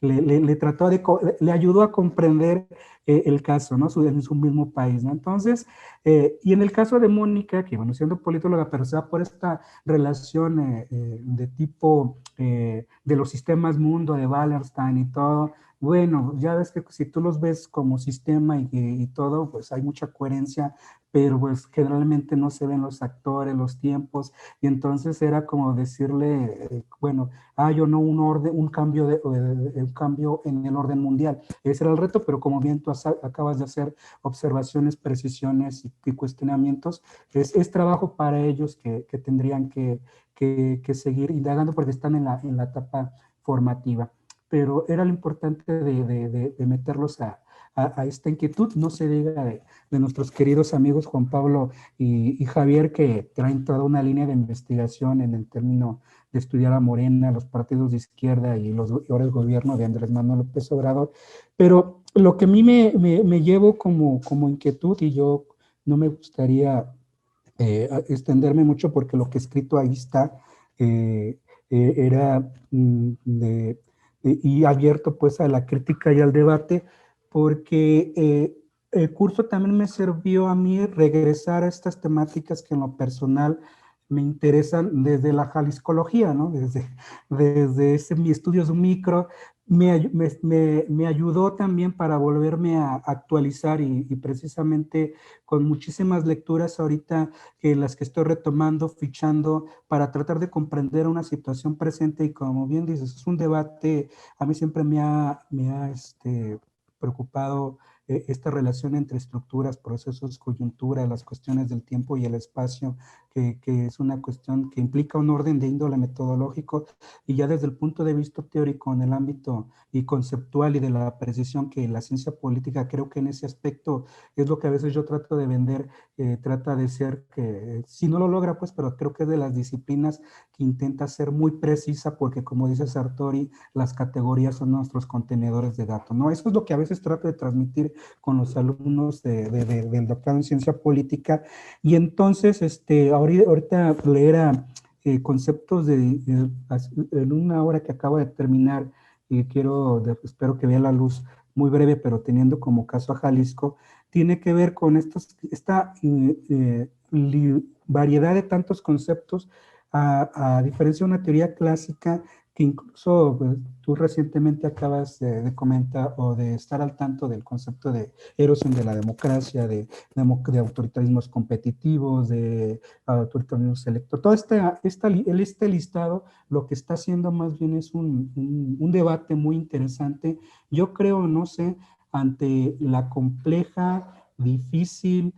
le trató le ayudó a comprender el caso, ¿no? En su mismo país, ¿no? Entonces, y en el caso de Mónica, que bueno, siendo politóloga, pero se va por esta relación de tipo de los sistemas mundo, de Wallerstein y todo, bueno, ya ves que si tú los ves como sistema y todo, pues hay mucha coherencia, pero pues generalmente no se ven los actores, los tiempos, y entonces era como decirle, bueno, yo no un cambio un cambio en el orden mundial. Ese era el reto, pero como bien tú acabas de hacer observaciones, precisiones y cuestionamientos, es trabajo para ellos que tendrían que seguir indagando porque están en la etapa formativa. Pero era lo importante de meterlos a esta inquietud, no se diga de nuestros queridos amigos Juan Pablo y Javier, que traen toda una línea de investigación en el término de estudiar a Morena, los partidos de izquierda y ahora el gobierno de Andrés Manuel López Obrador. Pero lo que a mí me llevo como inquietud, y yo no me gustaría extenderme mucho porque lo que he escrito ahí está, era y abierto pues a la crítica y al debate, porque el curso también me sirvió a mí regresar a estas temáticas que en lo personal me interesan desde la jaliscología, ¿no? Desde mis estudios micro, me ayudó también para volverme a actualizar y precisamente con muchísimas lecturas ahorita que las que estoy retomando, fichando, para tratar de comprender una situación presente y como bien dices, es un debate, a mí siempre me ha preocupado esta relación entre estructuras, procesos, coyuntura, las cuestiones del tiempo y el espacio, que es una cuestión que implica un orden de índole metodológico y ya desde el punto de vista teórico en el ámbito y conceptual y de la precisión que la ciencia política creo que en ese aspecto es lo que a veces yo trato de vender, trata de ser que, si no lo logra pues, pero creo que es de las disciplinas que intenta ser muy precisa porque como dice Sartori, las categorías son nuestros contenedores de datos, ¿no? Eso es lo que a veces trato de transmitir con los alumnos del doctorado en ciencia política. Y entonces, ahorita leer conceptos en una hora que acabo de terminar y espero que vea la luz muy breve, pero teniendo como caso a Jalisco, tiene que ver con esta variedad de tantos conceptos, a diferencia de una teoría clásica que incluso pues, tú recientemente acabas de comentar o de estar al tanto del concepto de erosión de la democracia, de autoritarismos competitivos, de autoritarismo selecto. Todo este listado lo que está haciendo más bien es un debate muy interesante. Yo creo, no sé, ante la compleja difícil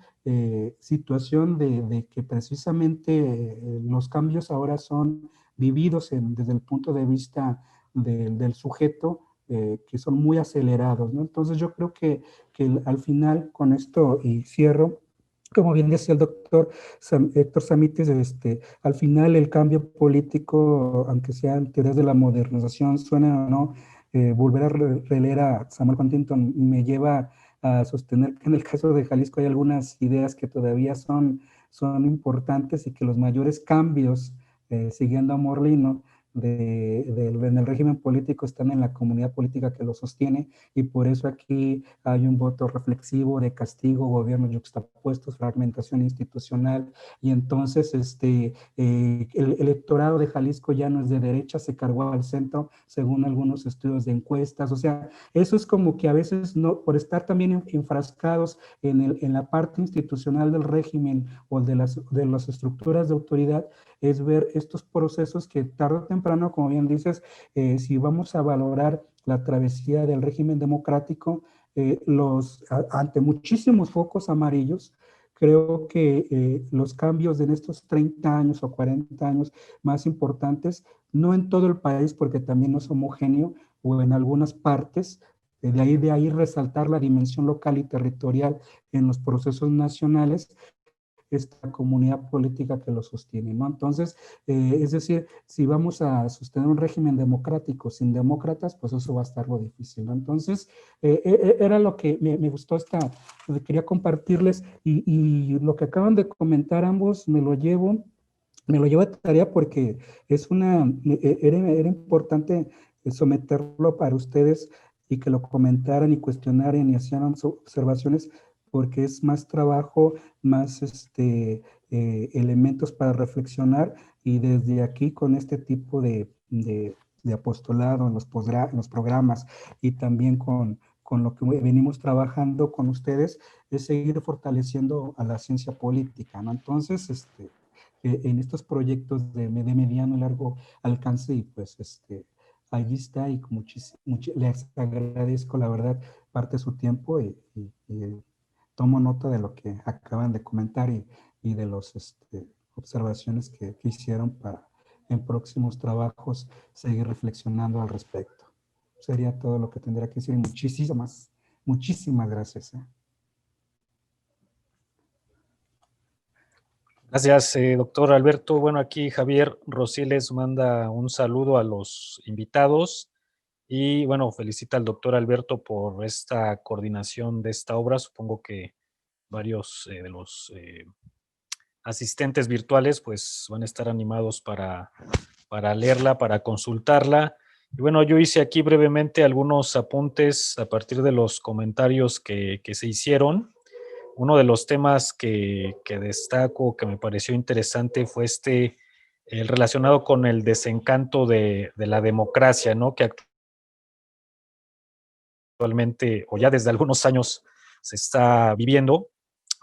situación de que precisamente los cambios ahora son vividos desde el punto de vista del sujeto, que son muy acelerados, ¿no? Entonces yo creo que al final, con esto, y cierro, como bien decía el doctor Héctor Samites, al final el cambio político, aunque sean teorías de la modernización, suena o no, volver a releer a Samuel Huntington me lleva a sostener que en el caso de Jalisco hay algunas ideas que todavía son importantes y que los mayores cambios, siguiendo a Morlino, en el régimen político están en la comunidad política que lo sostiene, y por eso aquí hay un voto reflexivo de castigo, gobiernos yuxtapuestos, fragmentación institucional, y entonces el electorado de Jalisco ya no es de derecha, se cargó al centro según algunos estudios de encuestas. O sea, eso es como que a veces, no, por estar también enfrascados en la parte institucional del régimen o de las estructuras de autoridad, es ver estos procesos que tarde o temprano, como bien dices, si vamos a valorar la travesía del régimen democrático, ante muchísimos focos amarillos, creo que los cambios en estos 30 años o 40 años más importantes, no en todo el país, porque también no es homogéneo, o en algunas partes, de ahí resaltar la dimensión local y territorial en los procesos nacionales, esta comunidad política que lo sostiene, ¿no? Entonces, es decir, si vamos a sostener un régimen democrático sin demócratas, pues eso va a estar algo difícil, ¿no? Entonces, era lo que me gustó quería compartirles, y lo que acaban de comentar ambos me lo llevo de tarea, porque era importante someterlo para ustedes y que lo comentaran y cuestionaran y hacían observaciones, porque es más trabajo, más elementos para reflexionar, y desde aquí con este tipo de apostolado en los programas, y también con lo que venimos trabajando con ustedes, es seguir fortaleciendo a la ciencia política, ¿no? Entonces, en estos proyectos de mediano y largo alcance, y pues allí está, y les agradezco la verdad parte de su tiempo, y tomo nota de lo que acaban de comentar, y de las observaciones que hicieron para en próximos trabajos seguir reflexionando al respecto. Sería todo lo que tendría que decir. Muchísimas gracias. Gracias, doctor Alberto. Bueno, aquí Javier Rosiles manda un saludo a los invitados y, bueno, felicita al doctor Alberto por esta coordinación de esta obra. Supongo que varios de los asistentes virtuales pues van a estar animados para leerla, para consultarla. Y bueno, yo hice aquí brevemente algunos apuntes a partir de los comentarios que se hicieron. Uno de los temas que destaco, que me pareció interesante, fue el relacionado con el desencanto de la democracia, ¿no? Que actualmente, o ya desde algunos años, se está viviendo,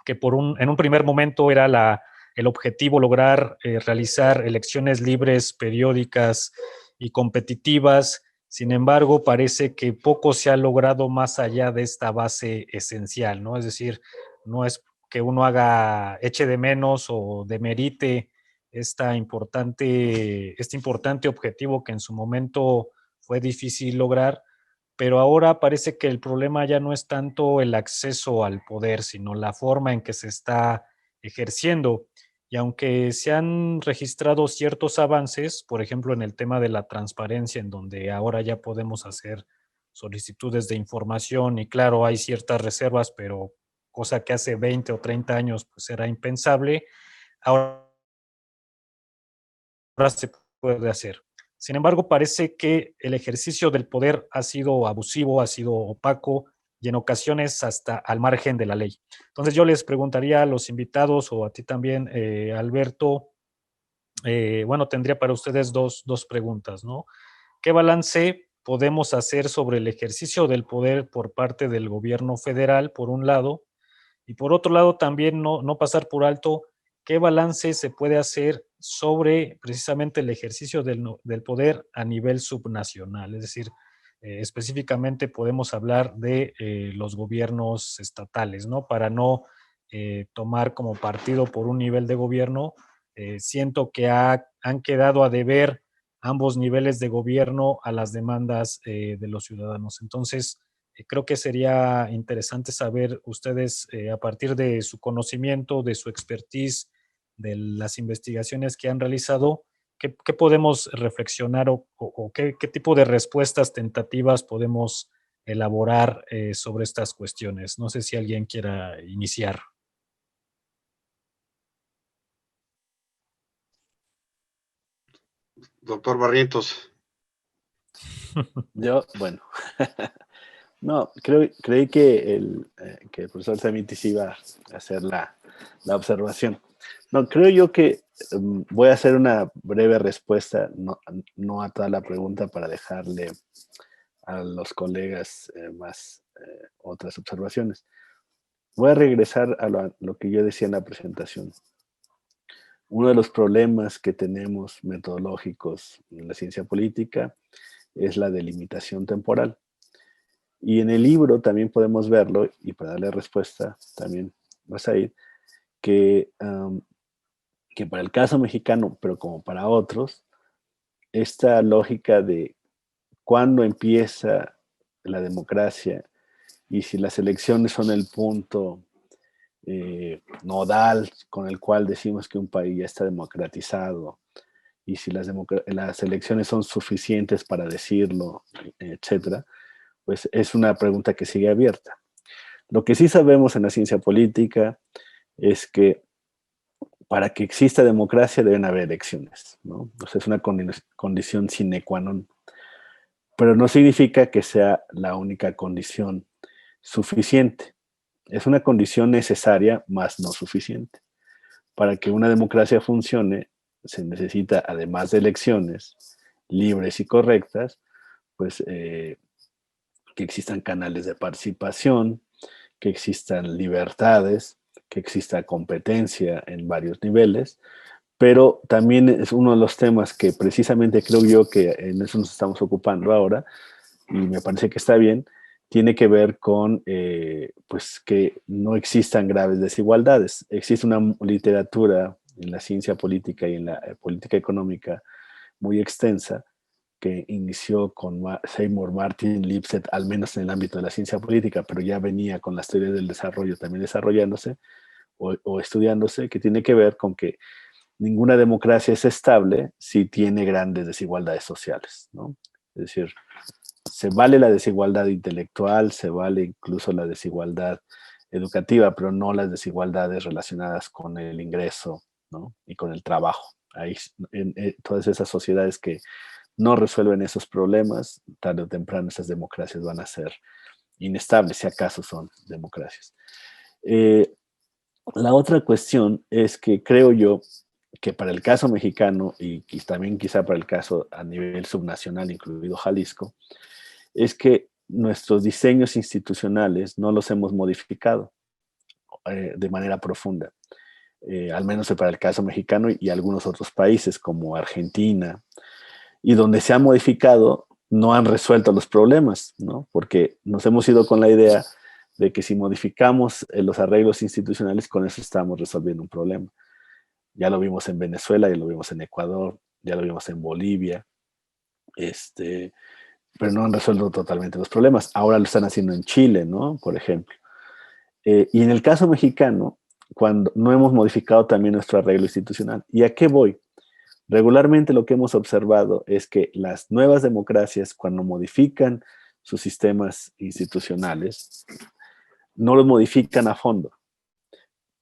que en un primer momento era el objetivo lograr realizar elecciones libres, periódicas y competitivas. Sin embargo, parece que poco se ha logrado más allá de esta base esencial, ¿no? Es decir, no es que uno eche de menos o demerite este importante objetivo que en su momento fue difícil lograr, pero ahora parece que el problema ya no es tanto el acceso al poder, sino la forma en que se está ejerciendo. Y aunque se han registrado ciertos avances, por ejemplo, en el tema de la transparencia, en donde ahora ya podemos hacer solicitudes de información y claro, hay ciertas reservas, pero cosa que hace 20 o 30 años pues era impensable, ahora se puede hacer. Sin embargo, parece que el ejercicio del poder ha sido abusivo, ha sido opaco y en ocasiones hasta al margen de la ley. Entonces yo les preguntaría a los invitados o a ti también, Alberto, bueno, tendría para ustedes dos preguntas, ¿no? ¿Qué balance podemos hacer sobre el ejercicio del poder por parte del gobierno federal, por un lado? Y por otro lado, también no pasar por alto qué balance se puede hacer sobre precisamente el ejercicio del poder a nivel subnacional. Es decir, específicamente podemos hablar de los gobiernos estatales, ¿no? Para no tomar como partido por un nivel de gobierno, siento que han quedado a deber ambos niveles de gobierno a las demandas de los ciudadanos. Entonces, creo que sería interesante saber ustedes, a partir de su conocimiento, de su expertise, de las investigaciones que han realizado, ¿qué podemos reflexionar o qué tipo de respuestas tentativas podemos elaborar sobre estas cuestiones? No sé si alguien quiera iniciar. Doctor Barrientos. Yo, bueno, no, creí que que el profesor Samitis iba a hacer la observación. No, creo yo que voy a hacer una breve respuesta, no a toda la pregunta, para dejarle a los colegas más otras observaciones. Voy a regresar a lo que yo decía en la presentación. Uno de los problemas que tenemos metodológicos en la ciencia política es la delimitación temporal. Y en el libro también podemos verlo, y para darle respuesta también vas a ir, que para el caso mexicano, pero como para otros, esta lógica de cuándo empieza la democracia y si las elecciones son el punto nodal con el cual decimos que un país ya está democratizado y si las elecciones son suficientes para decirlo, etcétera, pues es una pregunta que sigue abierta. Lo que sí sabemos en la ciencia política es que para que exista democracia deben haber elecciones, ¿no? O sea, es una condición sine qua non. Pero no significa que sea la única condición suficiente. Es una condición necesaria, más no suficiente. Para que una democracia funcione, se necesita, además de elecciones libres y correctas, pues que existan canales de participación, que existan libertades, que exista competencia en varios niveles, pero también es uno de los temas que precisamente creo yo que en eso nos estamos ocupando ahora, y me parece que está bien, tiene que ver con pues que no existan graves desigualdades. Existe una literatura en la ciencia política y en la política económica muy extensa que inició con Seymour, Martin, Lipset, al menos en el ámbito de la ciencia política, pero ya venía con las teorías del desarrollo también desarrollándose o estudiándose, que tiene que ver con que ninguna democracia es estable si tiene grandes desigualdades sociales, ¿no? Es decir, se vale la desigualdad intelectual, se vale incluso la desigualdad educativa, pero no las desigualdades relacionadas con el ingreso, ¿no? Y con el trabajo. Ahí, en todas esas sociedades que no resuelven esos problemas, tarde o temprano esas democracias van a ser inestables, si acaso son democracias. La otra cuestión es que creo yo que para el caso mexicano y también quizá para el caso a nivel subnacional, incluido Jalisco, es que nuestros diseños institucionales no los hemos modificado de manera profunda, al menos para el caso mexicano y algunos otros países como Argentina, y donde se ha modificado no han resuelto los problemas, ¿no? Porque nos hemos ido con la idea de que si modificamos los arreglos institucionales, con eso estamos resolviendo un problema. Ya lo vimos en Venezuela, ya lo vimos en Ecuador, ya lo vimos en Bolivia, pero no han resuelto totalmente los problemas. Ahora lo están haciendo en Chile, ¿no? Por ejemplo. Y en el caso mexicano, cuando no hemos modificado también nuestro arreglo institucional. ¿Y a qué voy? Regularmente lo que hemos observado es que las nuevas democracias, cuando modifican sus sistemas institucionales, no los modifican a fondo.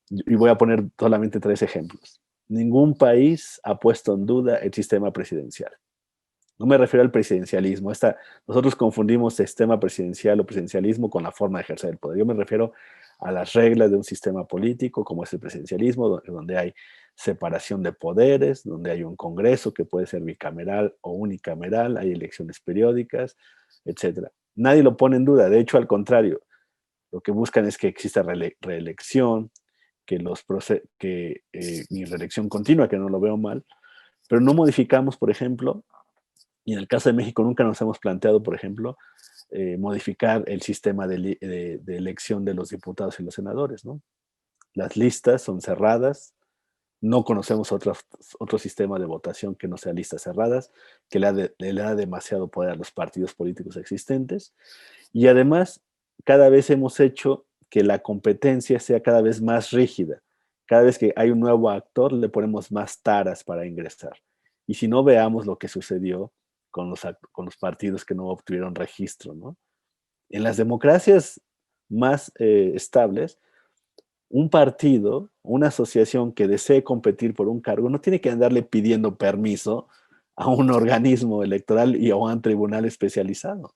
Y voy a poner solamente 3 ejemplos. Ningún país ha puesto en duda el sistema presidencial. No me refiero al presidencialismo. Nosotros confundimos sistema presidencial o presidencialismo con la forma de ejercer el poder. Yo me refiero a las reglas de un sistema político, como es el presidencialismo, donde hay separación de poderes, donde hay un Congreso que puede ser bicameral o unicameral, hay elecciones periódicas, etc. Nadie lo pone en duda. De hecho, al contrario, lo que buscan es que exista reelección, mi reelección continua, que no lo veo mal, pero no modificamos, por ejemplo, Y en el caso de México nunca nos hemos planteado, por ejemplo, modificar el sistema de elección de los diputados y los senadores, ¿no? Las listas son cerradas, no conocemos otro sistema de votación que no sea listas cerradas, que le da demasiado poder a los partidos políticos existentes. Y además, cada vez hemos hecho que la competencia sea cada vez más rígida. Cada vez que hay un nuevo actor, le ponemos más taras para ingresar. Y si no, veamos lo que sucedió con los partidos que no obtuvieron registro, ¿no? En las democracias más estables, un partido, una asociación que desee competir por un cargo, no tiene que andarle pidiendo permiso a un organismo electoral y a un tribunal especializado.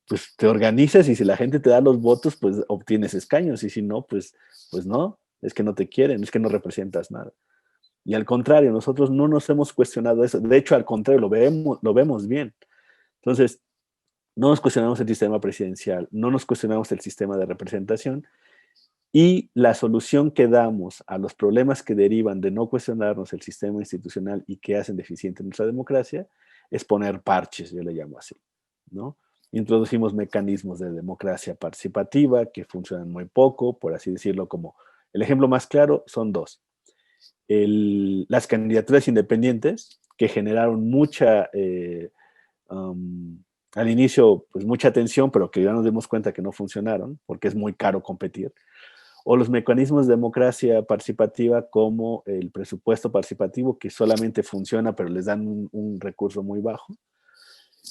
Pues te organizas y si la gente te da los votos, pues obtienes escaños, y si no, pues no, es que no te quieren, es que no representas nada. Y al contrario, nosotros no nos hemos cuestionado eso. De hecho, al contrario, lo vemos bien. Entonces, no nos cuestionamos el sistema presidencial, no nos cuestionamos el sistema de representación, y la solución que damos a los problemas que derivan de no cuestionarnos el sistema institucional y que hacen deficiente nuestra democracia es poner parches, yo le llamo así, ¿no? Introducimos mecanismos de democracia participativa que funcionan muy poco, por así decirlo, como el ejemplo más claro son dos. Las candidaturas independientes, que generaron al inicio, pues mucha atención, pero que ya nos dimos cuenta que no funcionaron, porque es muy caro competir. O los mecanismos de democracia participativa como el presupuesto participativo, que solamente funciona, pero les dan un recurso muy bajo.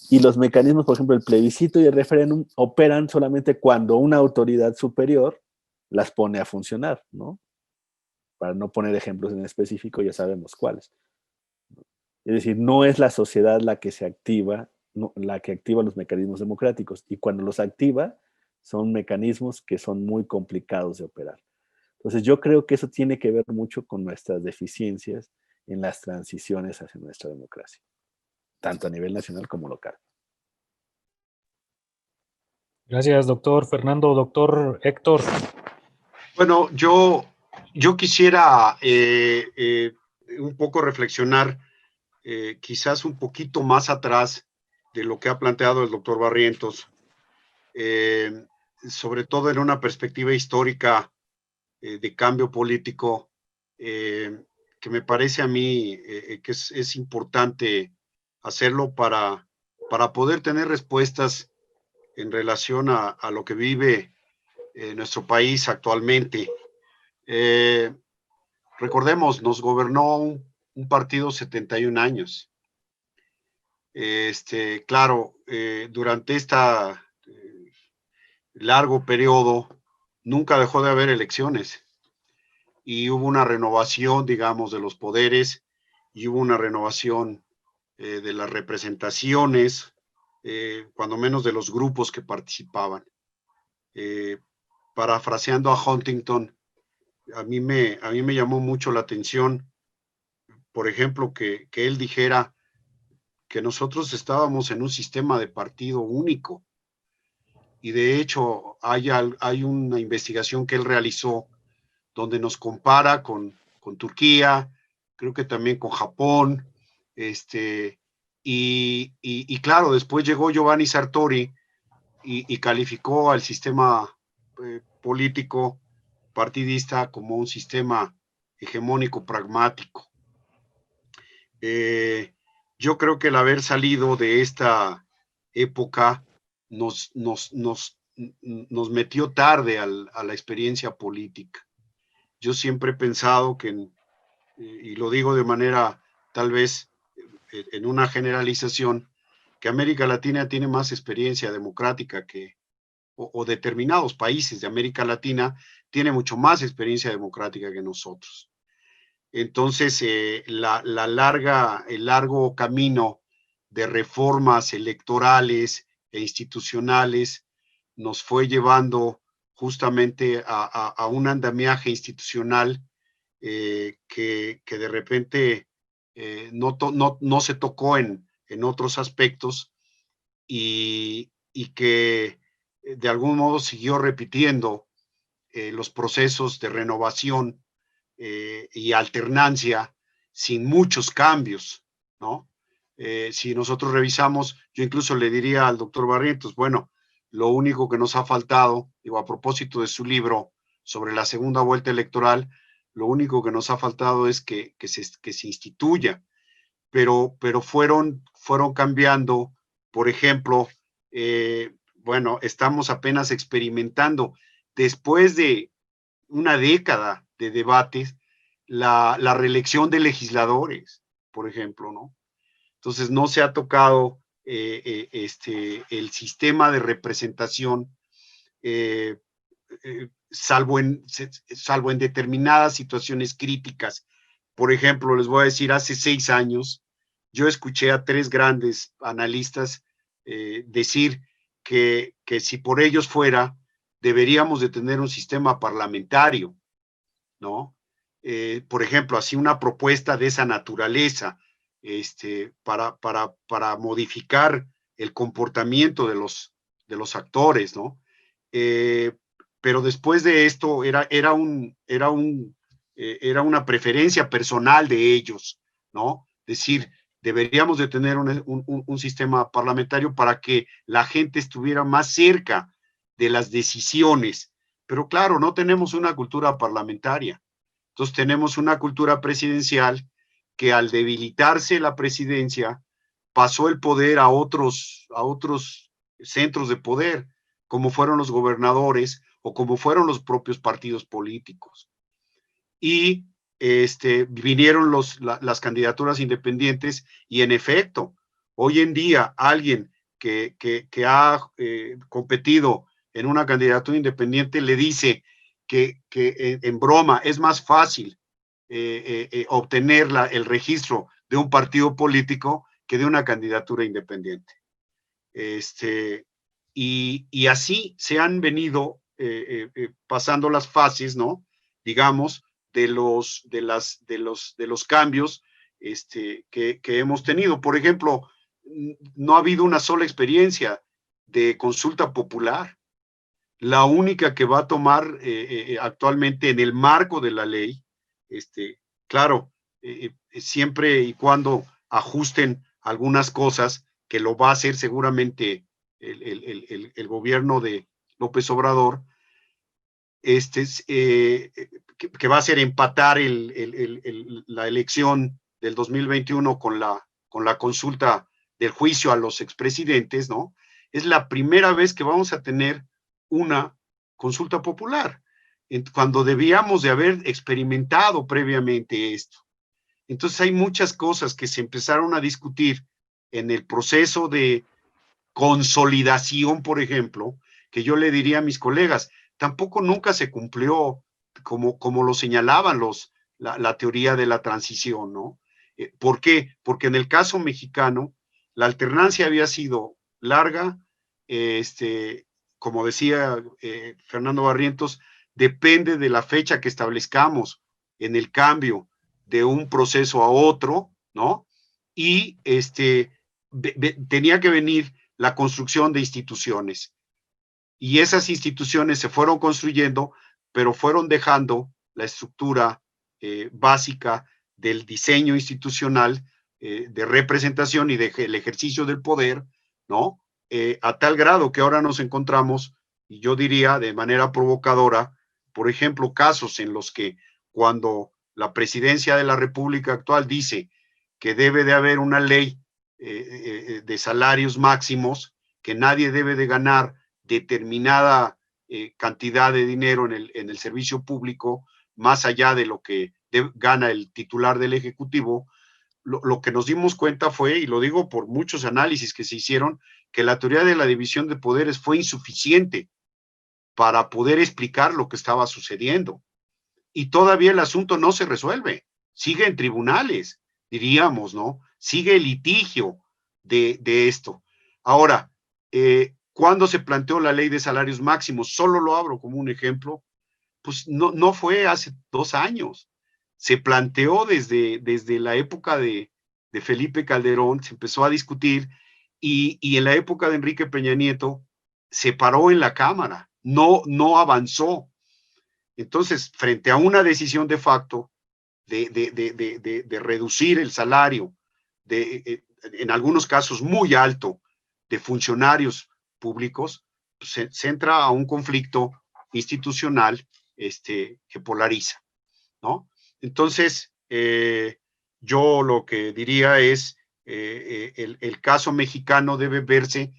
Y los mecanismos, por ejemplo, el plebiscito y el referéndum, operan solamente cuando una autoridad superior las pone a funcionar, ¿no? Para no poner ejemplos en específico, ya sabemos cuáles. Es decir, no es la sociedad la que se activa, no, la que activa los mecanismos democráticos. Y cuando los activa, son mecanismos que son muy complicados de operar. Entonces, yo creo que eso tiene que ver mucho con nuestras deficiencias en las transiciones hacia nuestra democracia, tanto a nivel nacional como local. Gracias, doctor Fernando. Doctor Héctor. Bueno, yo quisiera un poco reflexionar, quizás un poquito más atrás de lo que ha planteado el doctor Barrientos, sobre todo en una perspectiva histórica de cambio político, que me parece a mí que es importante hacerlo para poder tener respuestas en relación a lo que vive nuestro país actualmente. Recordemos, nos gobernó un partido 71 años. Claro, durante este largo periodo nunca dejó de haber elecciones y hubo una renovación, digamos, de los poderes y hubo una renovación de las representaciones, cuando menos de los grupos que participaban. Parafraseando a Huntington, a mí me llamó mucho la atención, por ejemplo, que él dijera que nosotros estábamos en un sistema de partido único. Y de hecho hay una investigación que él realizó donde nos compara con Turquía, creo que también con Japón, y claro, después llegó Giovanni Sartori y calificó al sistema político partidista como un sistema hegemónico pragmático. Yo creo que el haber salido de esta época nos metió tarde a la experiencia política. Yo siempre he pensado que, y lo digo de manera tal vez en una generalización, que América Latina tiene más experiencia democrática o determinados países de América Latina tienen mucho más experiencia democrática que nosotros. Entonces, el largo camino de reformas electorales e institucionales nos fue llevando justamente a un andamiaje institucional que de repente no se tocó en otros aspectos y que de algún modo siguió repitiendo los procesos de renovación y alternancia sin muchos cambios, ¿no? Si nosotros revisamos, yo incluso le diría al doctor Barrientos, bueno, lo único que nos ha faltado, digo, a propósito de su libro sobre la segunda vuelta electoral, lo único que nos ha faltado es que se instituya, pero fueron cambiando. Por ejemplo, bueno, estamos apenas experimentando, después de una década de debates, la reelección de legisladores, por ejemplo, ¿no? Entonces no se ha tocado el sistema de representación, salvo en determinadas situaciones críticas. Por ejemplo, les voy a decir, hace 6 años yo escuché a 3 grandes analistas decir que si por ellos fuera, deberíamos de tener un sistema parlamentario, ¿no? Por ejemplo, así una propuesta de esa naturaleza, para modificar el comportamiento de los actores, ¿no? Pero después de esto era una preferencia personal de ellos, ¿no? Decir, deberíamos de tener un sistema parlamentario para que la gente estuviera más cerca de las decisiones. Pero claro, no tenemos una cultura parlamentaria. Entonces tenemos una cultura presidencial que, al debilitarse la presidencia, pasó el poder a otros centros de poder, como fueron los gobernadores o como fueron los propios partidos políticos. Y vinieron las candidaturas independientes, y en efecto, hoy en día alguien que ha competido en una candidatura independiente le dice que en broma es más fácil obtener el registro de un partido político que de una candidatura independiente. Y así se han venido pasando las fases, ¿no? Digamos, de los cambios que hemos tenido. Por ejemplo, no ha habido una sola experiencia de consulta popular. La única que va a tomar actualmente en el marco de la ley, claro, siempre y cuando ajusten algunas cosas, que lo va a hacer seguramente el gobierno de López Obrador, que va a ser empatar la elección del 2021 con la consulta del juicio a los expresidentes, ¿no? Es la primera vez que vamos a tener una consulta popular, cuando debíamos de haber experimentado previamente esto. Entonces hay muchas cosas que se empezaron a discutir en el proceso de consolidación, por ejemplo, que yo le diría a mis colegas, tampoco nunca se cumplió como lo señalaban la teoría de la transición, ¿no? ¿Por qué? Porque en el caso mexicano, la alternancia había sido larga, como decía Fernando Barrientos, depende de la fecha que establezcamos en el cambio de un proceso a otro, ¿no? Y tenía que venir la construcción de instituciones. Y esas instituciones se fueron construyendo, pero fueron dejando la estructura básica del diseño institucional, de representación y del ejercicio del poder, ¿no? A tal grado que ahora nos encontramos, y yo diría de manera provocadora, por ejemplo, casos en los que, cuando la presidencia de la República actual dice que debe de haber una ley de salarios máximos, que nadie debe de ganar determinada cantidad de dinero en el servicio público, más allá de lo que gana el titular del Ejecutivo. Lo que nos dimos cuenta fue, y lo digo por muchos análisis que se hicieron, que la teoría de la división de poderes fue insuficiente para poder explicar lo que estaba sucediendo. Y todavía el asunto no se resuelve, sigue en tribunales, diríamos, ¿no? Sigue el litigio de esto. Ahora, ¿cuándo se planteó la ley de salarios máximos? Solo lo abro como un ejemplo. Pues no fue hace 2 años. Se planteó desde la época de Felipe Calderón, se empezó a discutir, y en la época de Enrique Peña Nieto se paró en la Cámara, no avanzó. Entonces, frente a una decisión de facto de reducir el salario en algunos casos muy alto, de funcionarios públicos, se entra a un conflicto institucional que polariza, ¿no? Entonces, yo lo que diría es, el caso mexicano debe verse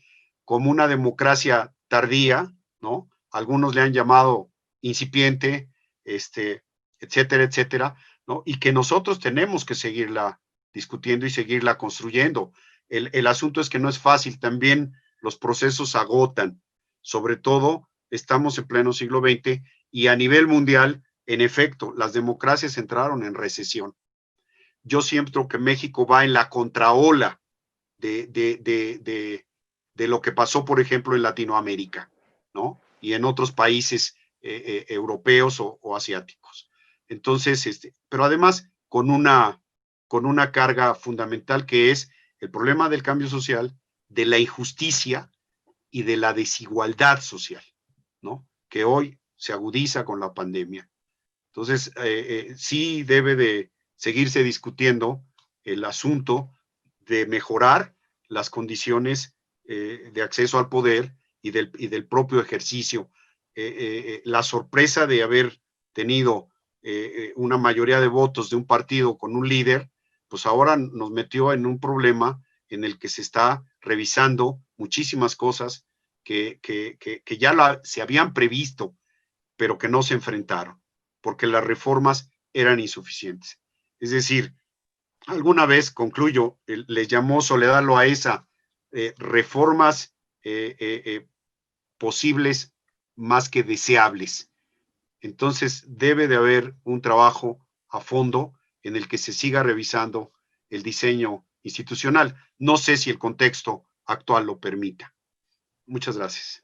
como una democracia tardía, ¿no? Algunos le han llamado incipiente, etcétera, etcétera, ¿no? Y que nosotros tenemos que seguirla discutiendo y seguirla construyendo. El asunto es que no es fácil, también los procesos agotan, sobre todo estamos en pleno siglo XX y a nivel mundial, en efecto, las democracias entraron en recesión. Yo siento que México va en la contraola de lo que pasó, por ejemplo, en Latinoamérica, ¿no? Y en otros países europeos o asiáticos. Entonces, pero además con una carga fundamental que es el problema del cambio social, de la injusticia y de la desigualdad social, ¿no? Que hoy se agudiza con la pandemia. Entonces, sí debe de seguirse discutiendo el asunto de mejorar las condiciones de acceso al poder y del propio ejercicio. La sorpresa de haber tenido una mayoría de votos de un partido con un líder, pues ahora nos metió en un problema en el que se está revisando muchísimas cosas que ya se habían previsto, pero que no se enfrentaron, porque las reformas eran insuficientes. Es decir, alguna vez, concluyo, les llamó Soledad Loaesa reformas posibles más que deseables. Entonces, debe de haber un trabajo a fondo en el que se siga revisando el diseño institucional. No sé si el contexto actual lo permita. Muchas gracias.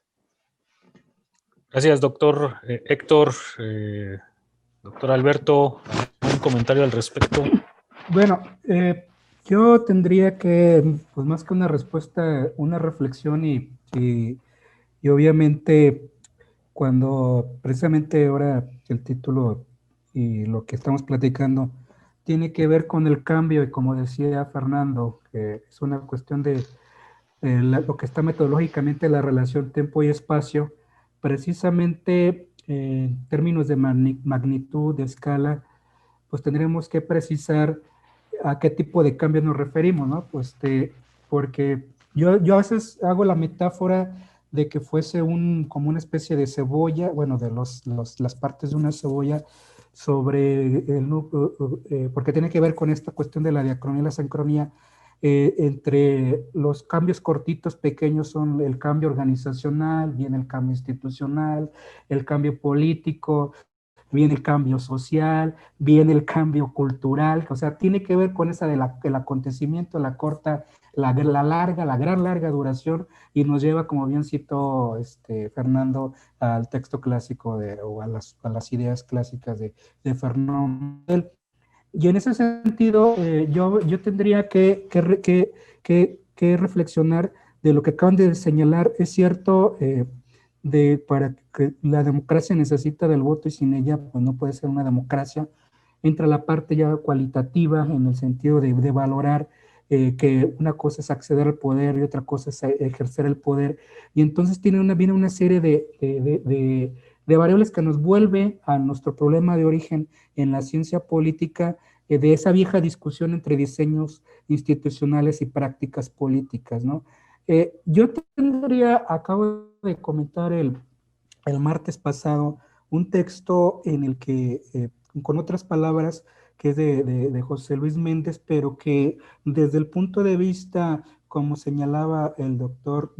Gracias, doctor Héctor. Doctor Alberto, ¿un comentario al respecto? Bueno, yo tendría que, pues más que una respuesta, una reflexión y obviamente cuando precisamente ahora el título y lo que estamos platicando tiene que ver con el cambio y como decía Fernando, que es una cuestión de lo que está metodológicamente la relación tiempo y espacio, precisamente en términos de magnitud, de escala, pues tendremos que precisar a qué tipo de cambio nos referimos, ¿no? Pues porque yo a veces hago la metáfora de que fuese como una especie de cebolla, bueno, de las partes de una cebolla sobre el núcleo, porque tiene que ver con esta cuestión de la diacronía y la sincronía. Entre los cambios cortitos, pequeños, son el cambio organizacional, viene el cambio institucional, el cambio político, viene el cambio social, viene el cambio cultural, o sea, tiene que ver con esa del acontecimiento, la corta, la larga, la gran larga duración, y nos lleva, como bien citó Fernando, al texto clásico o a las ideas clásicas de Fernando. Y en ese sentido, yo tendría que reflexionar de lo que acaban de señalar. Es cierto, para que la democracia necesita del voto y sin ella pues no puede ser una democracia. Entra la parte ya cualitativa en el sentido de valorar que una cosa es acceder al poder y otra cosa es ejercer el poder. Y entonces viene una serie de variables que nos vuelve a nuestro problema de origen en la ciencia política, de esa vieja discusión entre diseños institucionales y prácticas políticas, ¿no? Yo acabo de comentar el martes pasado un texto en el que, con otras palabras, que es de José Luis Méndez, pero que desde el punto de vista, como señalaba el doctor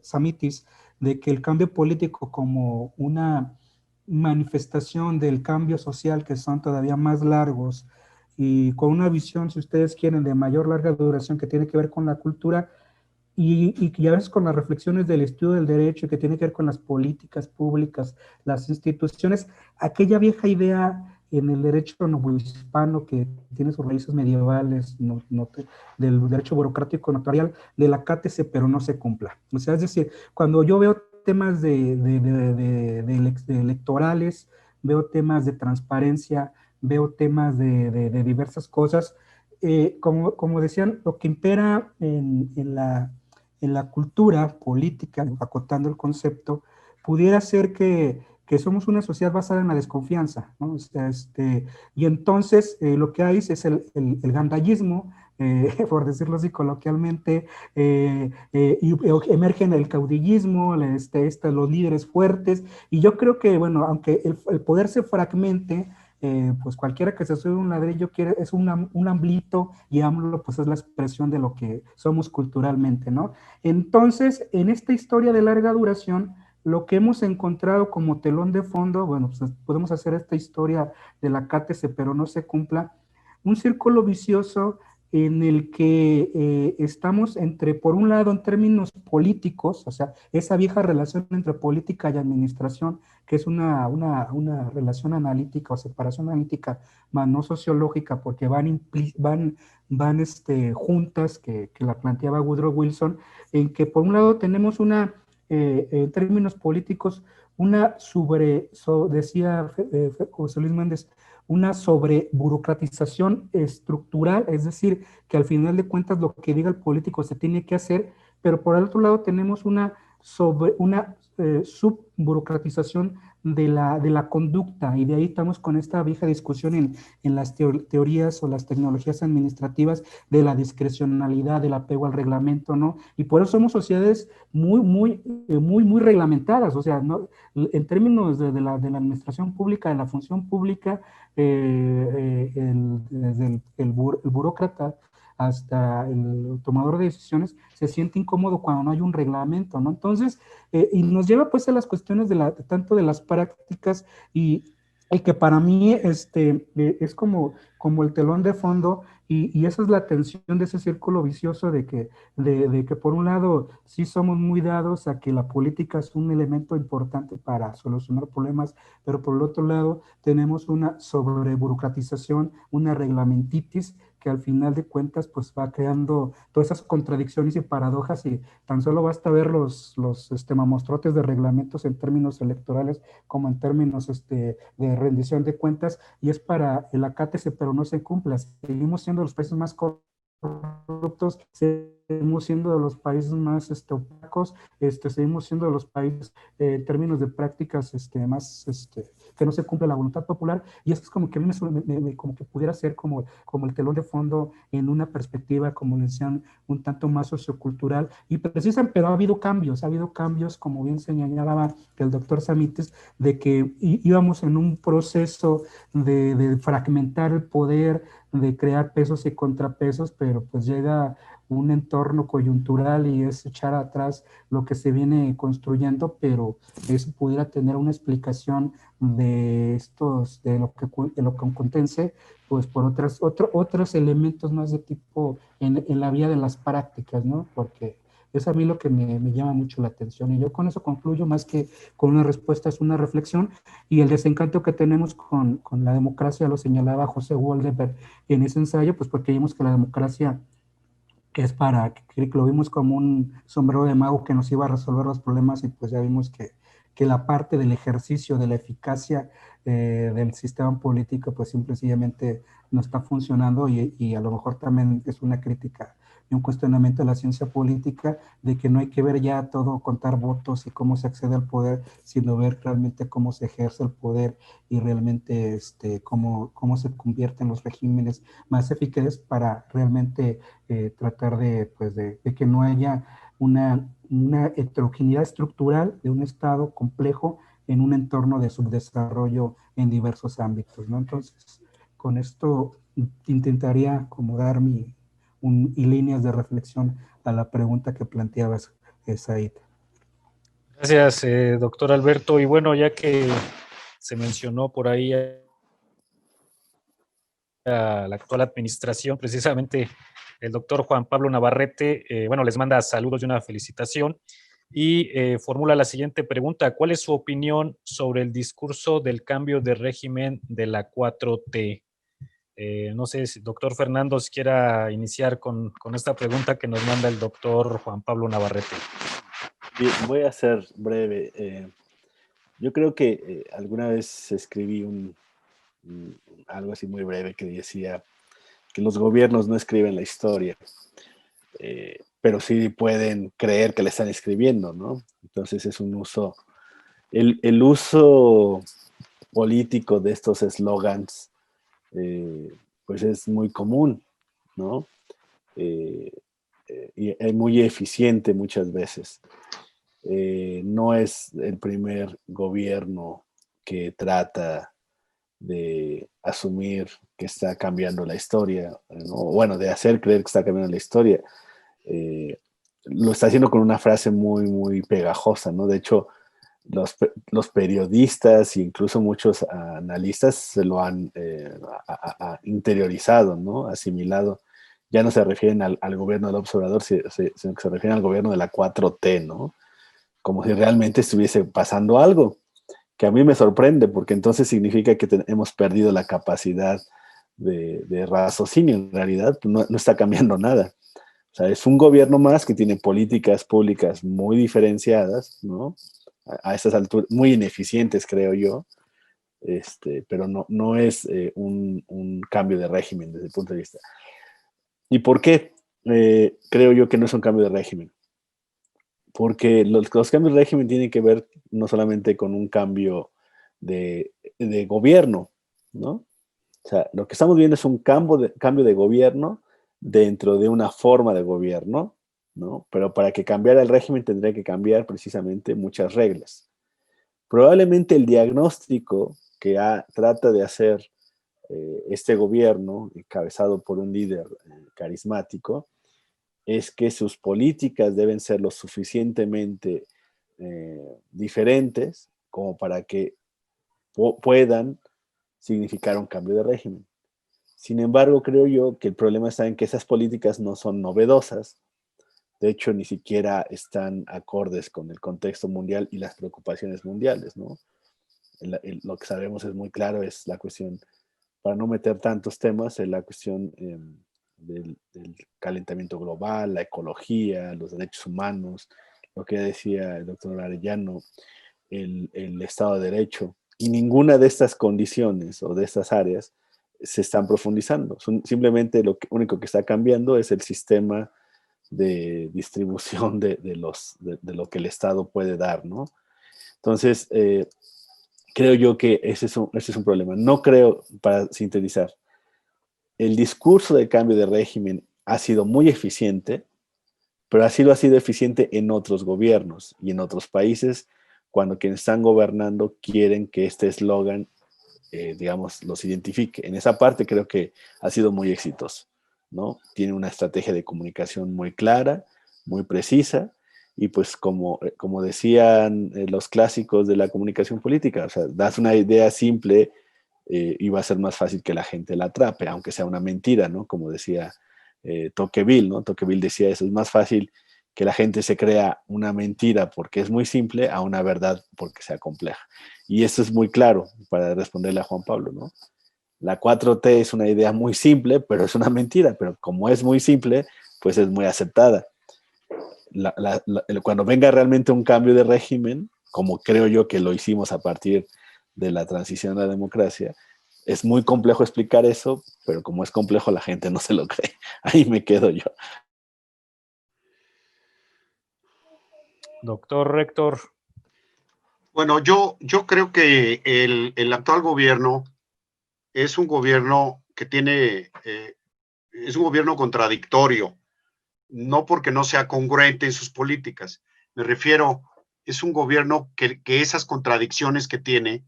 Samitis, de que el cambio político como una manifestación del cambio social que son todavía más largos y con una visión, si ustedes quieren, de mayor larga duración que tiene que ver con la cultura, y a veces con las reflexiones del estudio del derecho que tiene que ver con las políticas públicas, las instituciones, aquella vieja idea en el derecho novohispano que tiene sus raíces medievales, del derecho burocrático notarial, de la cátese pero no se cumpla. O sea, es decir, cuando yo veo temas de electorales, veo temas de transparencia, veo temas de diversas cosas, como decían, lo que impera en la cultura política, acotando el concepto, pudiera ser que somos una sociedad basada en la desconfianza, ¿no? O sea, y entonces lo que hay es el gandallismo, por decirlo así coloquialmente, y emergen el caudillismo, los líderes fuertes, y yo creo que, bueno, aunque el poder se fragmente, pues cualquiera que se sube a un ladrillo es un amblito, y AMLO pues es la expresión de lo que somos culturalmente, ¿no? Entonces, en esta historia de larga duración, lo que hemos encontrado como telón de fondo, bueno, pues podemos hacer esta historia de la cátese, pero no se cumpla, un círculo vicioso en el que estamos entre, por un lado, en términos políticos, o sea, esa vieja relación entre política y administración, que es una relación analítica o separación analítica, más no sociológica, porque van juntas, que la planteaba Woodrow Wilson, en que por un lado tenemos en términos políticos, decía José Luis Méndez, una sobreburocratización estructural, es decir, que al final de cuentas lo que diga el político se tiene que hacer, pero por el otro lado tenemos una subburocratización de la conducta, y de ahí estamos con esta vieja discusión en las teorías o las tecnologías administrativas de la discrecionalidad, del apego al reglamento, ¿no? Y por eso somos sociedades muy reglamentadas, o sea, ¿no? En términos de la administración pública, de la función pública, desde el burócrata hasta el tomador de decisiones, se siente incómodo cuando no hay un reglamento, ¿no? Entonces, y nos lleva pues a las cuestiones tanto de las prácticas y que para mí es como el telón de fondo, y esa es la tensión de ese círculo vicioso de que por un lado sí somos muy dados a que la política es un elemento importante para solucionar problemas, pero por el otro lado tenemos una sobreburocratización, una reglamentitis que al final de cuentas pues va creando todas esas contradicciones y paradojas, y tan solo basta ver los mamostrotes de reglamentos en términos electorales como en términos de rendición de cuentas, y es para el acátese, pero no se cumpla. Seguimos siendo los países más corruptos, seguimos siendo de los países más opacos, seguimos siendo de los países en términos de prácticas más que no se cumple la voluntad popular, y eso es como que a mí como que pudiera ser como el telón de fondo en una perspectiva, como le decían, un tanto más sociocultural, y precisan, pero ha habido cambios, como bien señalaba el doctor Samites, de que íbamos en un proceso de fragmentar el poder, de crear pesos y contrapesos, pero pues llega un entorno coyuntural y es echar atrás lo que se viene construyendo, pero eso pudiera tener una explicación de lo que contense, pues por otros elementos más de tipo en la vía de las prácticas, ¿no? Porque es a mí lo que me llama mucho la atención, y yo con eso concluyo, más que con una respuesta, es una reflexión, y el desencanto que tenemos con la democracia lo señalaba José Waldberg en ese ensayo, pues porque vimos que la democracia es que lo vimos como un sombrero de mago que nos iba a resolver los problemas, y pues ya vimos que la parte del ejercicio de la eficacia del sistema político pues simplemente no está funcionando, y a lo mejor también es una crítica y un cuestionamiento de la ciencia política, de que no hay que ver ya todo contar votos y cómo se accede al poder, sino ver realmente cómo se ejerce el poder, y realmente cómo se convierten los regímenes más eficaces para realmente tratar pues de que no haya una heterogeneidad estructural de un Estado complejo en un entorno de subdesarrollo en diversos ámbitos, ¿no? Entonces, con esto intentaría como dar y líneas de reflexión a la pregunta que planteabas, Said. Gracias, doctor Alberto. Y bueno, ya que se mencionó por ahí a la actual administración, precisamente el doctor Juan Pablo Navarrete, bueno, les manda saludos y una felicitación, y formula la siguiente pregunta: ¿cuál es su opinión sobre el discurso del cambio de régimen de la 4T? No sé si doctor Fernando quiera iniciar con esta pregunta que nos manda el doctor Juan Pablo Navarrete. Bien, voy a ser breve. Yo creo que alguna vez escribí algo así muy breve que decía: que los gobiernos no escriben la historia, pero sí pueden creer que la están escribiendo, ¿no? Entonces es un uso, el uso político de estos eslogans, pues es muy común, ¿no? Y es muy eficiente muchas veces. No es el primer gobierno que trata de asumir que está cambiando la historia, ¿no? Bueno, de hacer creer que está cambiando la historia. Lo está haciendo con una frase muy, muy pegajosa, ¿no? De hecho, los periodistas e incluso muchos analistas se lo han interiorizado, ¿no? Asimilado. Ya no se refieren al gobierno del observador, sino que se refieren al gobierno de la 4T, ¿no? Como si realmente estuviese pasando algo, que a mí me sorprende, porque entonces significa que hemos perdido la capacidad de raciocinio. En realidad no está cambiando nada. O sea, es un gobierno más que tiene políticas públicas muy diferenciadas, ¿no? A estas alturas, muy ineficientes, creo yo, pero no es un cambio de régimen desde el punto de vista. ¿Y por qué creo yo que no es un cambio de régimen? Porque los cambios de régimen tienen que ver no solamente con un cambio de gobierno, ¿no? O sea, lo que estamos viendo es un cambio de gobierno dentro de una forma de gobierno, ¿no? Pero para que cambiara el régimen tendría que cambiar precisamente muchas reglas. Probablemente el diagnóstico que trata de hacer este gobierno, encabezado por un líder carismático, es que sus políticas deben ser lo suficientemente diferentes como para que puedan significar un cambio de régimen. Sin embargo, creo yo que el problema está en que esas políticas no son novedosas. De hecho, ni siquiera están acordes con el contexto mundial y las preocupaciones mundiales, ¿no? Lo que sabemos es muy claro, es la cuestión, para no meter tantos temas, es la cuestión del calentamiento global, la ecología, los derechos humanos, lo que decía el doctor Arellano, el Estado de Derecho. Y ninguna de estas condiciones o de estas áreas se están profundizando. Simplemente lo único que está cambiando es el sistema de distribución de lo que el Estado puede dar, ¿no? Entonces, creo yo que ese es un problema. No creo, para sintetizar, el discurso de cambio de régimen ha sido muy eficiente, pero ha sido eficiente en otros gobiernos y en otros países cuando quienes están gobernando quieren que este eslogan, digamos, los identifique. En esa parte creo que ha sido muy exitoso, ¿no? Tiene una estrategia de comunicación muy clara, muy precisa, y pues como decían los clásicos de la comunicación política, o sea, das una idea simple y va a ser más fácil que la gente la atrape, aunque sea una mentira, ¿no? Como decía Tocqueville, ¿no? Tocqueville decía eso, es más fácil que la gente se crea una mentira porque es muy simple a una verdad porque sea compleja. Y esto es muy claro para responderle a Juan Pablo, ¿no? La 4T es una idea muy simple, pero es una mentira, pero como es muy simple, pues es muy aceptada. Cuando venga realmente un cambio de régimen, como creo yo que lo hicimos a partir de la transición a la democracia, es muy complejo explicar eso, pero como es complejo la gente no se lo cree. Ahí me quedo yo. Doctor Héctor. Bueno, yo creo que el actual gobierno es un gobierno que tiene, es un gobierno contradictorio, no porque no sea congruente en sus políticas. Me refiero, es un gobierno que esas contradicciones que tiene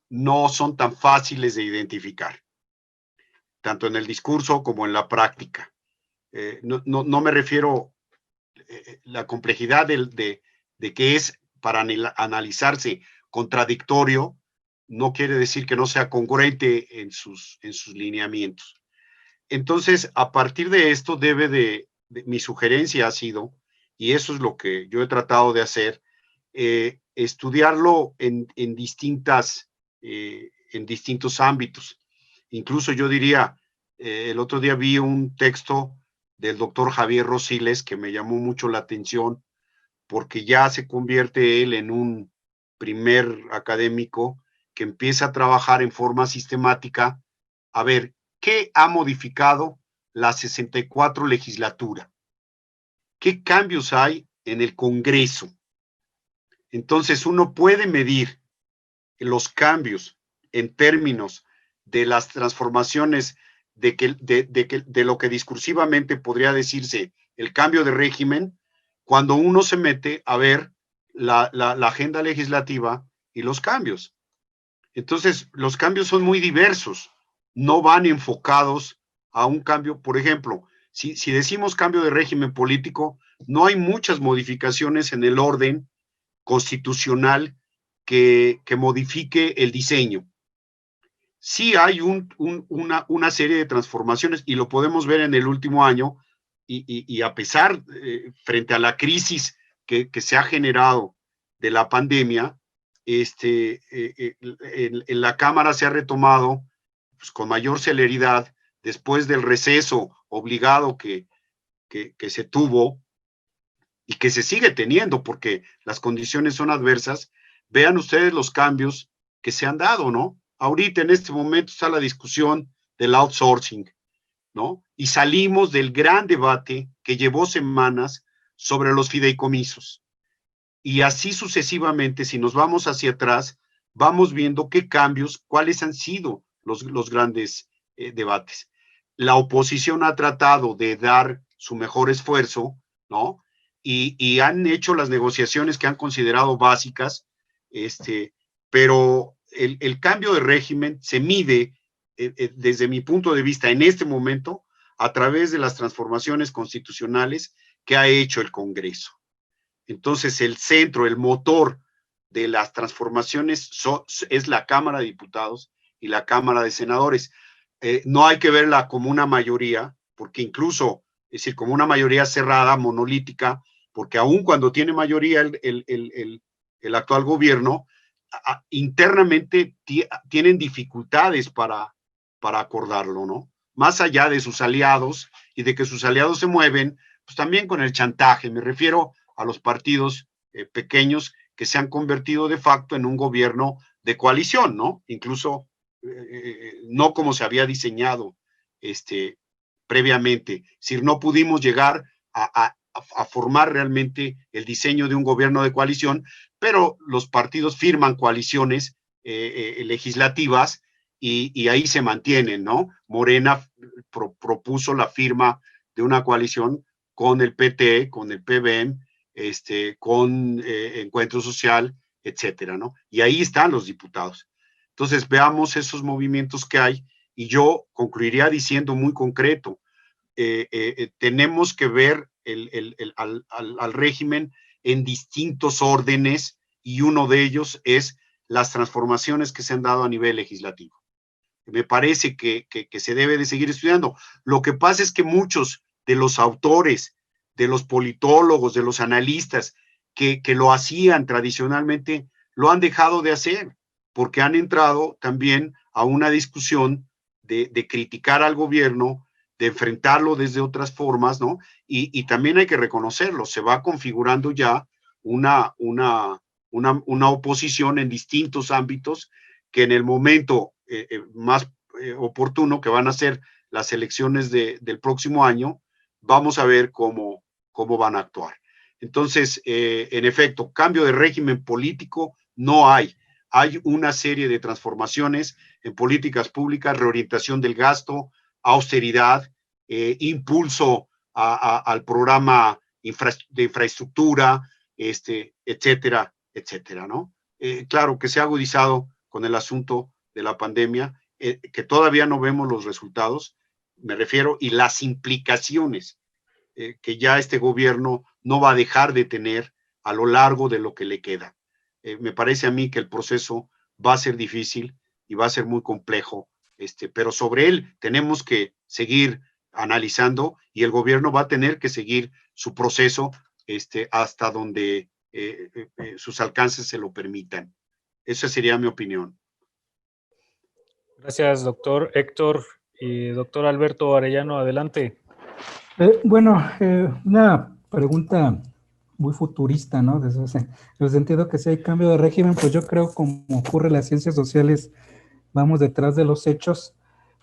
no son tan fáciles de identificar, tanto en el discurso como en la práctica. No me refiero la complejidad de que es para analizarse contradictorio, no quiere decir que no sea congruente en sus lineamientos. Entonces, a partir de esto mi sugerencia ha sido, y eso es lo que yo he tratado de hacer, estudiarlo en distintos ámbitos. Incluso yo diría, el otro día vi un texto del doctor Javier Rosiles que me llamó mucho la atención porque ya se convierte él en un primer académico que empieza a trabajar en forma sistemática a ver ¿qué ha modificado la 64 legislatura? ¿Qué cambios hay en el Congreso? Entonces uno puede medir los cambios en términos de las transformaciones de lo que discursivamente podría decirse el cambio de régimen, cuando uno se mete a ver la agenda legislativa y los cambios. Entonces, los cambios son muy diversos, no van enfocados a un cambio. Por ejemplo, si decimos cambio de régimen político, no hay muchas modificaciones en el orden constitucional que modifique el diseño. Sí hay una serie de transformaciones, y lo podemos ver en el último año, y a pesar, frente a la crisis que se ha generado de la pandemia, en la Cámara se ha retomado pues, con mayor celeridad, después del receso obligado que se tuvo y que se sigue teniendo porque las condiciones son adversas. Vean ustedes los cambios que se han dado, ¿no? Ahorita en este momento está la discusión del outsourcing, ¿no? Y salimos del gran debate que llevó semanas sobre los fideicomisos. Y así sucesivamente, si nos vamos hacia atrás, vamos viendo qué cambios, cuáles han sido los grandes debates. La oposición ha tratado de dar su mejor esfuerzo, ¿no? Y han hecho las negociaciones que han considerado básicas, pero el cambio de régimen se mide, desde mi punto de vista, en este momento, a través de las transformaciones constitucionales que ha hecho el Congreso. Entonces, el centro, el motor de las transformaciones es la Cámara de Diputados y la Cámara de Senadores. No hay que verla como una mayoría, porque incluso, es decir, como una mayoría cerrada, monolítica, porque aun cuando tiene mayoría el actual gobierno, internamente tienen dificultades para acordarlo, ¿no? Más allá de sus aliados y de que sus aliados se mueven, pues también con el chantaje. Me refiero a los partidos pequeños que se han convertido de facto en un gobierno de coalición, ¿no? Incluso no como se había diseñado previamente. Es decir, no pudimos llegar a formar realmente el diseño de un gobierno de coalición, pero los partidos firman coaliciones legislativas y ahí se mantienen, ¿no? Morena propuso la firma de una coalición con el PT, con el PBM, con Encuentro Social, etcétera, ¿no? Y ahí están los diputados. Entonces, veamos esos movimientos que hay, y yo concluiría diciendo muy concreto, tenemos que ver al régimen en distintos órdenes, y uno de ellos es las transformaciones que se han dado a nivel legislativo. Me parece que se debe de seguir estudiando. Lo que pasa es que muchos de los autores, de los politólogos, de los analistas que lo hacían tradicionalmente, lo han dejado de hacer, porque han entrado también a una discusión de criticar al gobierno, de enfrentarlo desde otras formas, ¿no? Y también hay que reconocerlo, se va configurando ya una oposición en distintos ámbitos que en el momento más oportuno, que van a ser las elecciones del próximo año, vamos a ver cómo van a actuar. Entonces, en efecto, cambio de régimen político no hay. Hay una serie de transformaciones en políticas públicas, reorientación del gasto, austeridad, impulso al programa de infraestructura, etcétera, etcétera, ¿no? Claro que se ha agudizado con el asunto de la pandemia, que todavía no vemos los resultados, me refiero, y las implicaciones que ya este gobierno no va a dejar de tener a lo largo de lo que le queda. Me parece a mí que el proceso va a ser difícil y va a ser muy complejo, pero sobre él tenemos que seguir analizando, y el gobierno va a tener que seguir su proceso hasta donde sus alcances se lo permitan. Esa sería mi opinión. Gracias, doctor Héctor. Y doctor Alberto Arellano, adelante. Una pregunta muy futurista, ¿no? En el sentido que si hay cambio de régimen, pues yo creo, como ocurre en las ciencias sociales, vamos detrás de los hechos,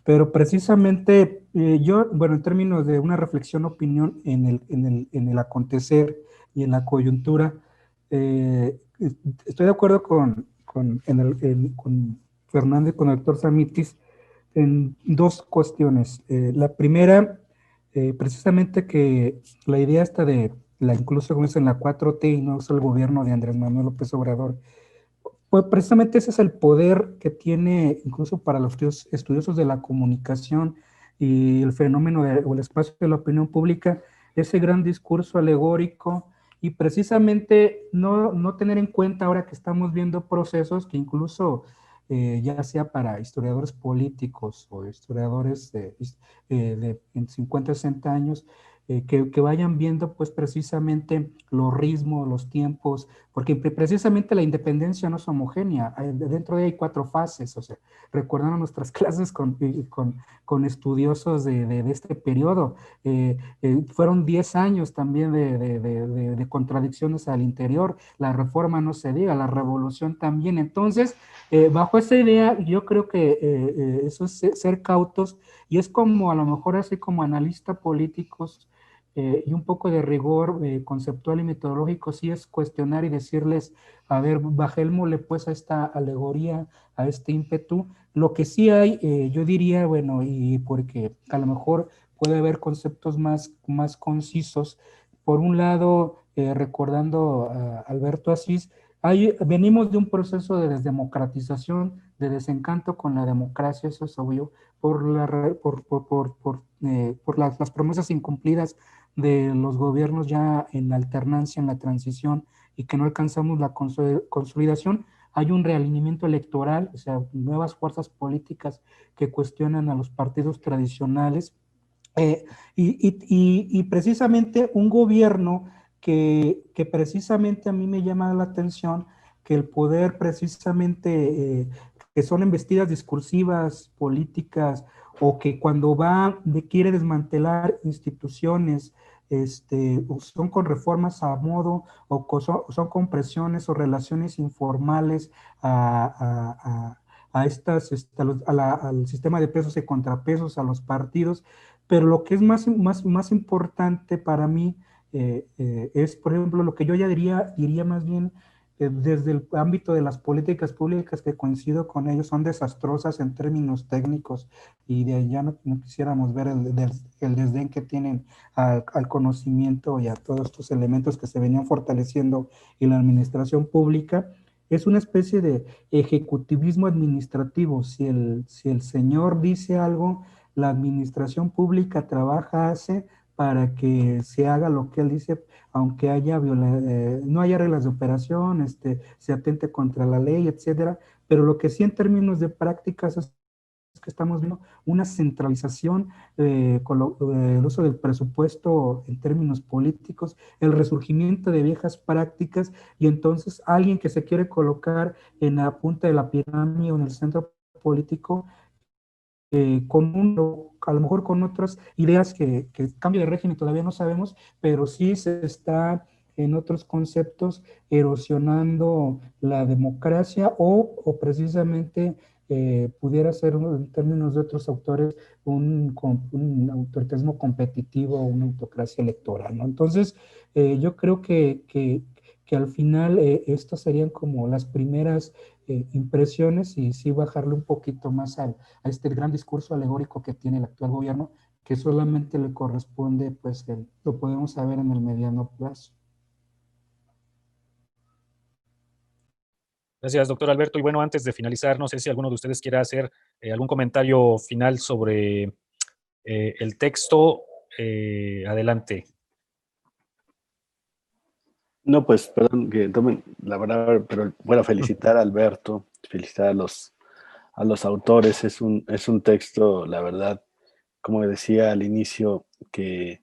Pero precisamente yo, bueno, en términos de una reflexión, opinión en el acontecer y en la coyuntura, estoy de acuerdo con Fernando y con el doctor Samitis en dos cuestiones. La primera, precisamente que la idea esta de incluso como dicen la 4T y no es el gobierno de Andrés Manuel López Obrador, pues precisamente ese es el poder que tiene incluso para los estudiosos de la comunicación y el fenómeno o el espacio de la opinión pública, ese gran discurso alegórico y precisamente no tener en cuenta ahora que estamos viendo procesos que incluso ya sea para historiadores políticos o historiadores en 50, 60 años, que vayan viendo pues precisamente los ritmos, los tiempos, porque precisamente la independencia no es homogénea, dentro de ahí hay 4 fases, o sea, recuerdan nuestras clases con estudiosos de este periodo, fueron 10 años también de contradicciones al interior, la reforma no se diga, la revolución también, entonces, bajo esa idea, yo creo que eso es ser cautos, y es como a lo mejor así como analista políticos, y un poco de rigor conceptual y metodológico, sí es cuestionar y decirles, a ver, bajémosle pues a esta alegoría, a este ímpetu. Lo que sí hay, yo diría, bueno, y porque a lo mejor puede haber conceptos más concisos. Por un lado, recordando a Alberto Asís, venimos de un proceso de desdemocratización, de desencanto con la democracia, eso es obvio, por las promesas incumplidas de los gobiernos ya en la alternancia, en la transición, y que no alcanzamos la consolidación. Hay un realineamiento electoral, o sea, nuevas fuerzas políticas que cuestionan a los partidos tradicionales, y precisamente un gobierno que precisamente a mí me llama la atención que el poder precisamente, que son embestidas discursivas, políticas, o que cuando quiere desmantelar instituciones, son con reformas a modo, son con presiones o relaciones informales a estas, al sistema de pesos y contrapesos, a los partidos, pero lo que es más importante para mí es, por ejemplo, lo que yo ya diría más bien desde el ámbito de las políticas públicas, que coincido con ellos, son desastrosas en términos técnicos, y de allá no quisiéramos ver el desdén que tienen al conocimiento y a todos estos elementos que se venían fortaleciendo en la administración pública. Es una especie de ejecutivismo administrativo. Si el señor dice algo, la administración pública hace para que se haga lo que él dice, aunque no haya reglas de operación, se atente contra la ley, etcétera. Pero lo que sí en términos de prácticas es que estamos viendo una centralización con el uso del presupuesto en términos políticos, el resurgimiento de viejas prácticas, y entonces alguien que se quiere colocar en la punta de la pirámide o en el centro político, a lo mejor con otras ideas que cambio de régimen todavía no sabemos, pero sí se está en otros conceptos erosionando la democracia, o precisamente pudiera ser, en términos de otros autores, un autoritarismo competitivo o una autocracia electoral, ¿no? Entonces, yo creo que al final estas serían como las primeras impresiones, y sí bajarle un poquito más a este gran discurso alegórico que tiene el actual gobierno, que solamente le corresponde, pues lo podemos saber en el mediano plazo. Gracias, doctor Alberto. Y bueno, antes de finalizar, no sé si alguno de ustedes quiera hacer algún comentario final sobre el texto. Adelante. No, pues, perdón que tomen la palabra, pero bueno, felicitar a Alberto, felicitar a los autores. Es un texto, la verdad, como decía al inicio, que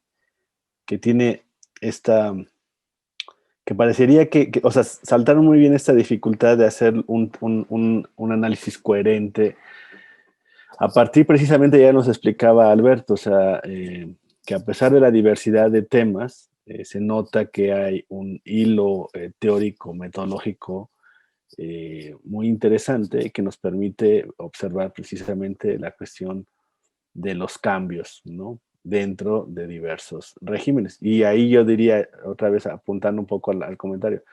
tiene esta, que parecería o sea, saltaron muy bien esta dificultad de hacer un análisis coherente. A partir precisamente, ya nos explicaba Alberto, o sea, que a pesar de la diversidad de temas, se nota que hay un hilo teórico, metodológico muy interesante, que nos permite observar precisamente la cuestión de los cambios, ¿no?, dentro de diversos regímenes. Y ahí yo diría, otra vez apuntando un poco al comentario,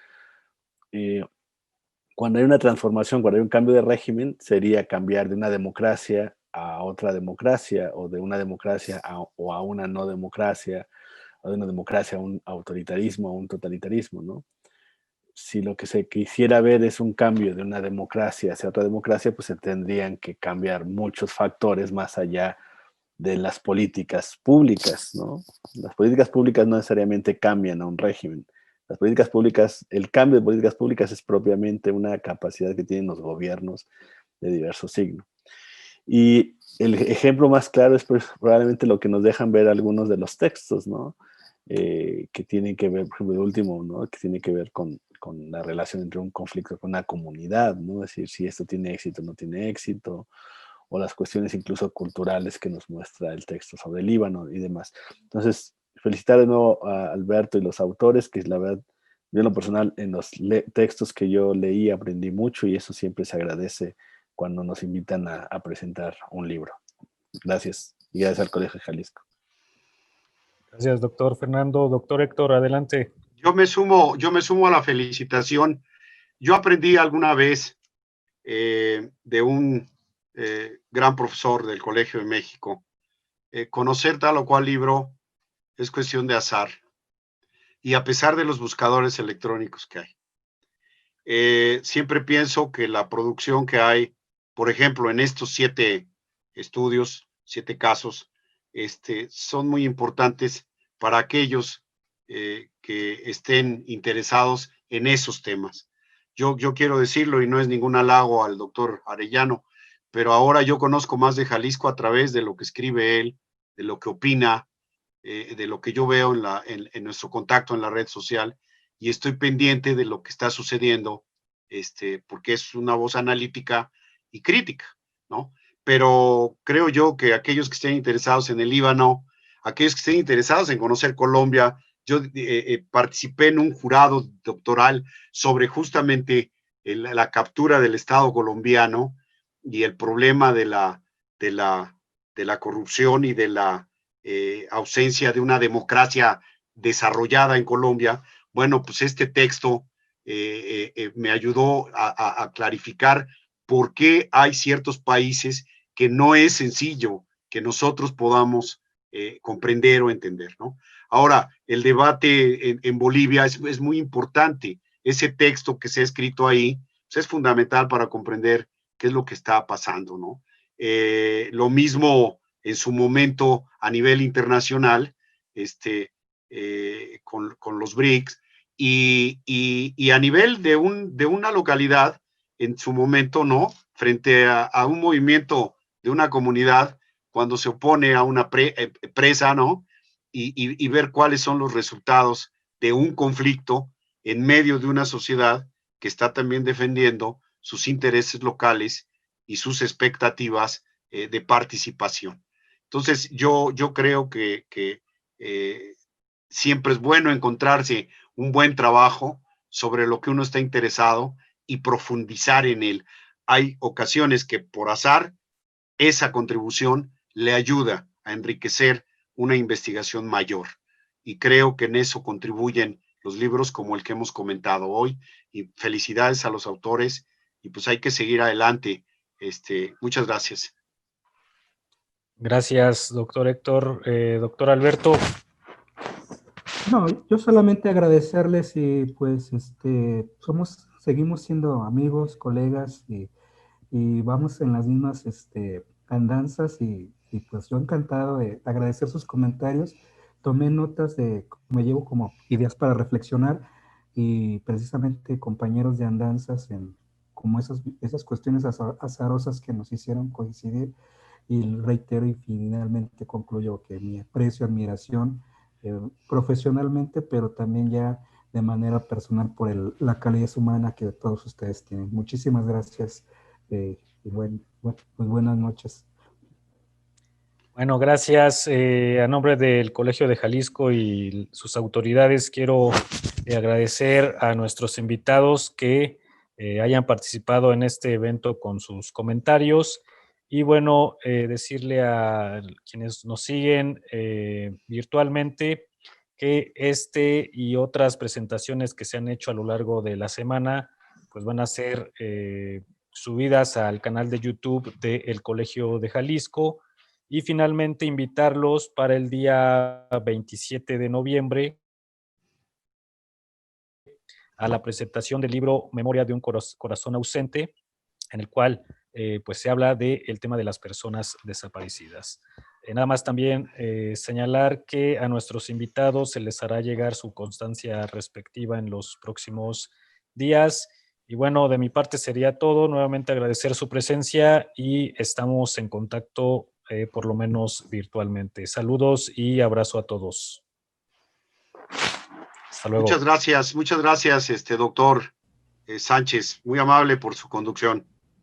cuando hay una transformación, cuando hay un cambio de régimen, sería cambiar de una democracia a otra democracia, o de una democracia o a una no democracia, o de una democracia a un autoritarismo, a un totalitarismo, ¿no? Si lo que se quisiera ver es un cambio de una democracia hacia otra democracia, pues se tendrían que cambiar muchos factores más allá de las políticas públicas, ¿no? Las políticas públicas no necesariamente cambian a un régimen. Las políticas públicas, el cambio de políticas públicas es propiamente una capacidad que tienen los gobiernos de diverso signo. Y el ejemplo más claro es pues, probablemente lo que nos dejan ver algunos de los textos, ¿no? Que tienen que ver, por ejemplo, el último, ¿no?, que tiene que ver con la relación entre un conflicto con una comunidad, ¿no? Es decir, si esto tiene éxito o no tiene éxito, o las cuestiones incluso culturales que nos muestra el texto sobre el Líbano y demás. Entonces, felicitar de nuevo a Alberto y los autores, que la verdad, yo en lo personal, en los textos que yo leí aprendí mucho, y eso siempre se agradece cuando nos invitan a presentar un libro. Gracias, y gracias al Colegio de Jalisco. Gracias, doctor Fernando. Doctor Héctor, adelante. Yo me sumo a la felicitación. Yo aprendí alguna vez de un gran profesor del Colegio de México, conocer tal o cual libro es cuestión de azar, y a pesar de los buscadores electrónicos que hay. Siempre pienso que la producción que hay, por ejemplo, en estos 7 estudios, 7 casos, son muy importantes para aquellos que estén interesados en esos temas. Yo quiero decirlo, y no es ningún halago al doctor Arellano, pero ahora yo conozco más de Jalisco a través de lo que escribe él, de lo que opina, de lo que yo veo en nuestro contacto en la red social, y estoy pendiente de lo que está sucediendo, porque es una voz analítica y crítica, ¿no? Pero creo yo que aquellos que estén interesados en el Líbano, aquellos que estén interesados en conocer Colombia, yo participé en un jurado doctoral sobre justamente la captura del Estado colombiano y el problema de la corrupción y de la ausencia de una democracia desarrollada en Colombia. Bueno, pues este texto me ayudó a clarificar por qué hay ciertos países que no es sencillo que nosotros podamos comprender o entender, ¿no? Ahora, el debate en Bolivia es muy importante. Ese texto que se ha escrito ahí pues es fundamental para comprender qué es lo que está pasando, ¿no? Lo mismo en su momento a nivel internacional, con los BRICS, y a nivel de una localidad, en su momento, ¿no? Frente a un movimiento de una comunidad, cuando se opone a una presa, ¿no? Y ver cuáles son los resultados de un conflicto en medio de una sociedad que está también defendiendo sus intereses locales y sus expectativas de participación. Entonces, yo creo que siempre es bueno encontrarse un buen trabajo sobre lo que uno está interesado y profundizar en él. Hay ocasiones que por azar esa contribución le ayuda a enriquecer una investigación mayor. Y creo que en eso contribuyen los libros como el que hemos comentado hoy. Y felicidades a los autores, y pues hay que seguir adelante. Muchas gracias. Gracias, doctor Héctor. Doctor Alberto. No, yo solamente agradecerles, y pues seguimos siendo amigos, colegas, y vamos en las mismas andanzas, y pues yo encantado de agradecer sus comentarios. Tomé notas me llevo como ideas para reflexionar, y precisamente compañeros de andanzas en como esas cuestiones azarosas que nos hicieron coincidir. Y reitero y finalmente concluyo que mi aprecio, admiración, profesionalmente, pero también ya de manera personal por la calidez humana que todos ustedes tienen. Muchísimas gracias, y pues buenas noches. Bueno, gracias. A nombre del Colegio de Jalisco y sus autoridades, quiero agradecer a nuestros invitados que hayan participado en este evento con sus comentarios. Y bueno, decirle a quienes nos siguen virtualmente que este y otras presentaciones que se han hecho a lo largo de la semana, pues van a ser subidas al canal de YouTube del Colegio de Jalisco. Y finalmente invitarlos para el día 27 de noviembre a la presentación del libro Memoria de un corazón ausente, en el cual pues se habla del tema de las personas desaparecidas. Nada más también señalar que a nuestros invitados se les hará llegar su constancia respectiva en los próximos días. Y bueno, de mi parte sería todo. Nuevamente agradecer su presencia y estamos en contacto por lo menos virtualmente. Saludos y abrazo a todos. Hasta luego. Muchas gracias, doctor Sánchez. Muy amable por su conducción.